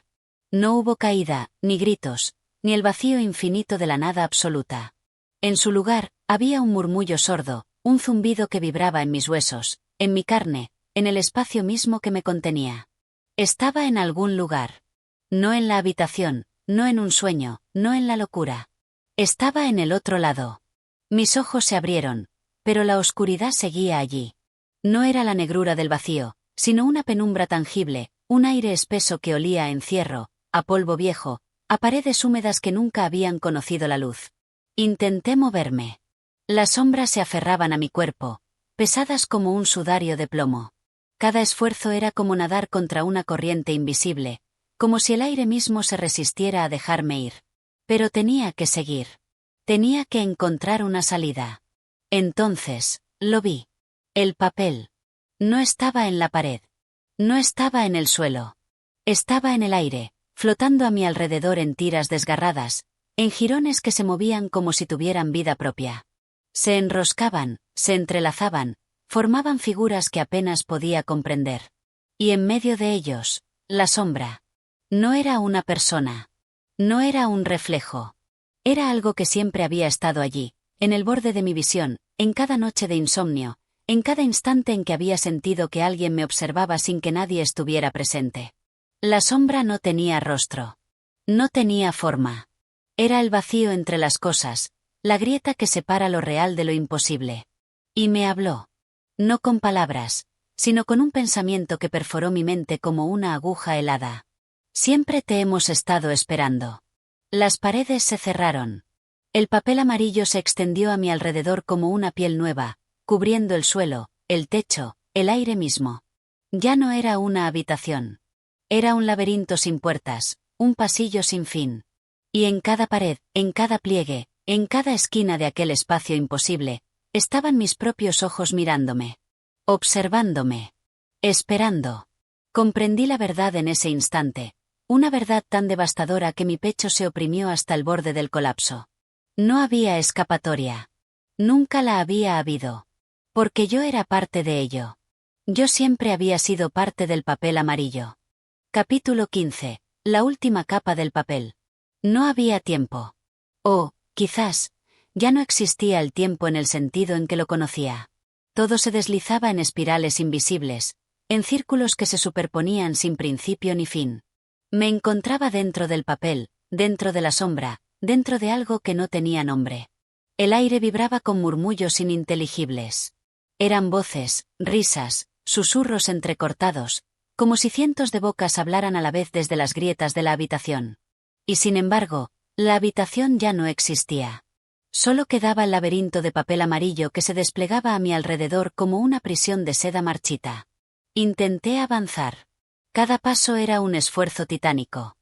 No hubo caída, ni gritos, ni el vacío infinito de la nada absoluta. En su lugar, había un murmullo sordo, un zumbido que vibraba en mis huesos, en mi carne, en el espacio mismo que me contenía. Estaba en algún lugar. No en la habitación, no en un sueño, no en la locura. Estaba en el otro lado. Mis ojos se abrieron, pero la oscuridad seguía allí. No era la negrura del vacío, sino una penumbra tangible, un aire espeso que olía a encierro, a polvo viejo, a paredes húmedas que nunca habían conocido la luz. Intenté moverme. Las sombras se aferraban a mi cuerpo, pesadas como un sudario de plomo. Cada esfuerzo era como nadar contra una corriente invisible, como si el aire mismo se resistiera a dejarme ir. Pero tenía que seguir. Tenía que encontrar una salida. Entonces, lo vi. El papel. No estaba en la pared. No estaba en el suelo. Estaba en el aire, flotando a mi alrededor en tiras desgarradas, en jirones que se movían como si tuvieran vida propia. Se enroscaban, se entrelazaban, formaban figuras que apenas podía comprender. Y en medio de ellos, la sombra. No era una persona. No era un reflejo. Era algo que siempre había estado allí, en el borde de mi visión, en cada noche de insomnio, en cada instante en que había sentido que alguien me observaba sin que nadie estuviera presente. La sombra no tenía rostro. No tenía forma. Era el vacío entre las cosas, la grieta que separa lo real de lo imposible. Y me habló. No con palabras, sino con un pensamiento que perforó mi mente como una aguja helada. Siempre te hemos estado esperando. Las paredes se cerraron. El papel amarillo se extendió a mi alrededor como una piel nueva, cubriendo el suelo, el techo, el aire mismo. Ya no era una habitación. Era un laberinto sin puertas, un pasillo sin fin. Y en cada pared, en cada pliegue, en cada esquina de aquel espacio imposible, estaban mis propios ojos mirándome. Observándome. Esperando. Comprendí la verdad en ese instante. Una verdad tan devastadora que mi pecho se oprimió hasta el borde del colapso. No había escapatoria. Nunca la había habido. Porque yo era parte de ello. Yo siempre había sido parte del papel amarillo. Capítulo 15. La última capa del papel. No había tiempo. O, quizás, ya no existía el tiempo en el sentido en que lo conocía. Todo se deslizaba en espirales invisibles, en círculos que se superponían sin principio ni fin. Me encontraba dentro del papel, dentro de la sombra, dentro de algo que no tenía nombre. El aire vibraba con murmullos ininteligibles. Eran voces, risas, susurros entrecortados, como si cientos de bocas hablaran a la vez desde las grietas de la habitación. Y sin embargo, la habitación ya no existía. Solo quedaba el laberinto de papel amarillo que se desplegaba a mi alrededor como una prisión de seda marchita. Intenté avanzar. Cada paso era un esfuerzo titánico.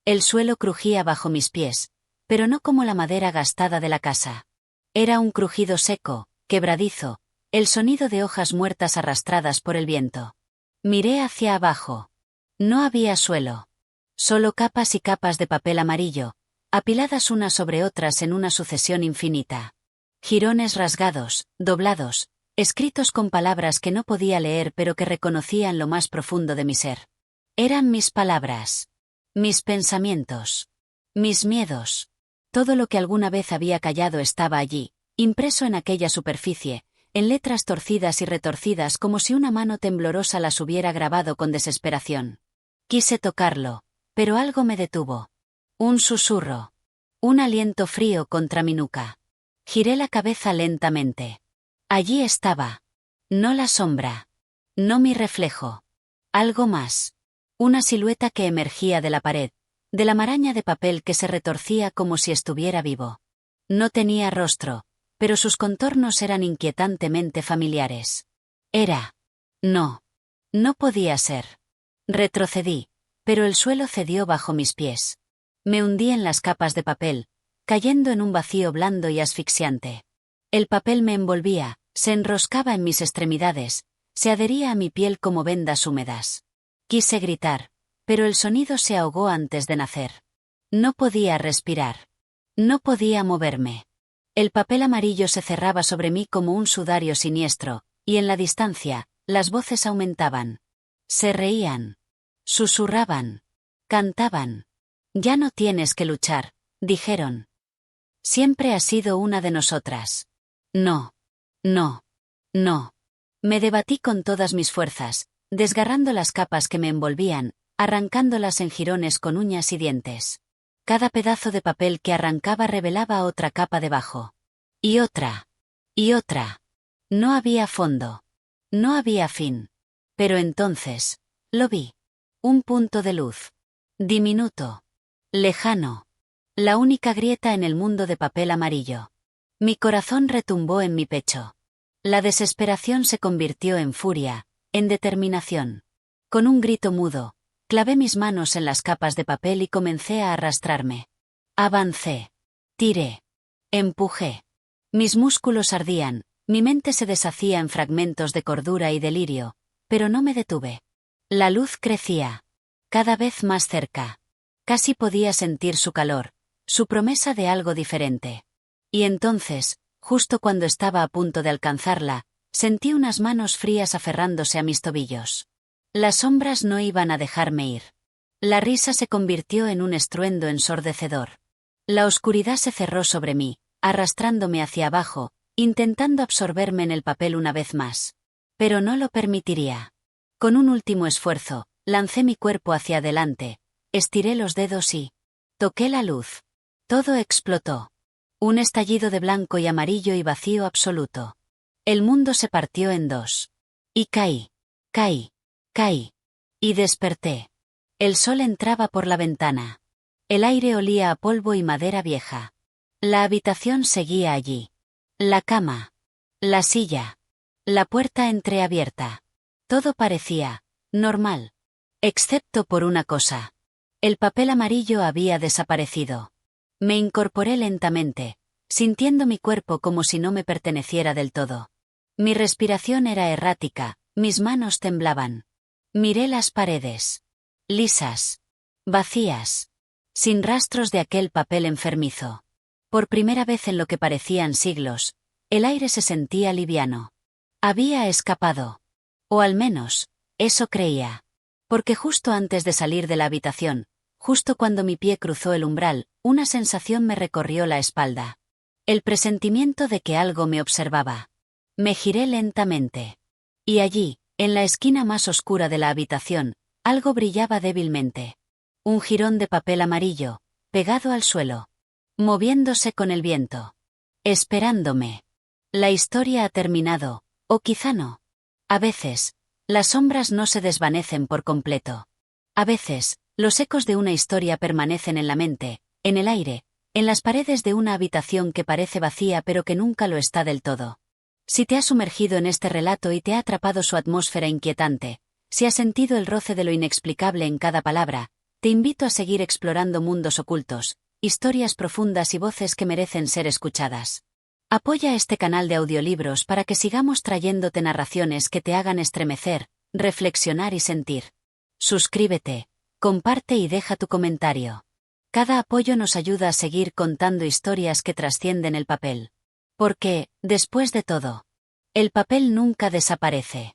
El suelo crujía bajo mis pies, pero no como la madera gastada de la casa. Era un crujido seco, quebradizo, el sonido de hojas muertas arrastradas por el viento. Miré hacia abajo. No había suelo. Solo capas y capas de papel amarillo, apiladas unas sobre otras en una sucesión infinita. Jirones rasgados, doblados, escritos con palabras que no podía leer pero que reconocía en lo más profundo de mi ser. Eran mis palabras. Mis pensamientos. Mis miedos. Todo lo que alguna vez había callado estaba allí, impreso en aquella superficie, en letras torcidas y retorcidas como si una mano temblorosa las hubiera grabado con desesperación. Quise tocarlo, pero algo me detuvo. Un susurro. Un aliento frío contra mi nuca. Giré la cabeza lentamente. Allí estaba. No la sombra. No mi reflejo. Algo más. Una silueta que emergía de la pared, de la maraña de papel que se retorcía como si estuviera vivo. No tenía rostro, pero sus contornos eran inquietantemente familiares. Era. No. No podía ser. Retrocedí, pero el suelo cedió bajo mis pies. Me hundí en las capas de papel, cayendo en un vacío blando y asfixiante. El papel me envolvía, se enroscaba en mis extremidades, se adhería a mi piel como vendas húmedas. Quise gritar, pero el sonido se ahogó antes de nacer. No podía respirar. No podía moverme. El papel amarillo se cerraba sobre mí como un sudario siniestro, y en la distancia, las voces aumentaban. Se reían. Susurraban. Cantaban. Ya no tienes que luchar, dijeron. Siempre has sido una de nosotras. No. No. No. Me debatí con todas mis fuerzas, desgarrando las capas que me envolvían, arrancándolas en jirones con uñas y dientes. Cada pedazo de papel que arrancaba revelaba otra capa debajo. Y otra. Y otra. No había fondo. No había fin. Pero entonces, lo vi. Un punto de luz. Diminuto. Lejano. La única grieta en el mundo de papel amarillo. Mi corazón retumbó en mi pecho. La desesperación se convirtió en furia, en determinación. Con un grito mudo, clavé mis manos en las capas de papel y comencé a arrastrarme. Avancé. Tiré. Empujé. Mis músculos ardían, mi mente se deshacía en fragmentos de cordura y delirio, pero no me detuve. La luz crecía. Cada vez más cerca. Casi podía sentir su calor, su promesa de algo diferente. Y entonces, justo cuando estaba a punto de alcanzarla, sentí unas manos frías aferrándose a mis tobillos. Las sombras no iban a dejarme ir. La risa se convirtió en un estruendo ensordecedor. La oscuridad se cerró sobre mí, arrastrándome hacia abajo, intentando absorberme en el papel una vez más. Pero no lo permitiría. Con un último esfuerzo, lancé mi cuerpo hacia adelante, estiré los dedos y toqué la luz. Todo explotó. Un estallido de blanco y amarillo y vacío absoluto. El mundo se partió en dos. Y caí. Caí. Caí. Y desperté. El sol entraba por la ventana. El aire olía a polvo y madera vieja. La habitación seguía allí. La cama. La silla. La puerta entreabierta. Todo parecía normal. Excepto por una cosa. El papel amarillo había desaparecido. Me incorporé lentamente, sintiendo mi cuerpo como si no me perteneciera del todo. Mi respiración era errática, mis manos temblaban. Miré las paredes. Lisas. Vacías. Sin rastros de aquel papel enfermizo. Por primera vez en lo que parecían siglos, el aire se sentía liviano. Había escapado. O al menos, eso creía. Porque justo antes de salir de la habitación, justo cuando mi pie cruzó el umbral, una sensación me recorrió la espalda. El presentimiento de que algo me observaba. Me giré lentamente. Y allí, en la esquina más oscura de la habitación, algo brillaba débilmente. Un jirón de papel amarillo, pegado al suelo. Moviéndose con el viento. Esperándome. La historia ha terminado, o quizá no. A veces, las sombras no se desvanecen por completo. A veces, los ecos de una historia permanecen en la mente, en el aire, en las paredes de una habitación que parece vacía pero que nunca lo está del todo. Si te has sumergido en este relato y te ha atrapado su atmósfera inquietante, si has sentido el roce de lo inexplicable en cada palabra, te invito a seguir explorando mundos ocultos, historias profundas y voces que merecen ser escuchadas. Apoya este canal de audiolibros para que sigamos trayéndote narraciones que te hagan estremecer, reflexionar y sentir. Suscríbete, comparte y deja tu comentario. Cada apoyo nos ayuda a seguir contando historias que trascienden el papel. Porque, después de todo, el papel nunca desaparece.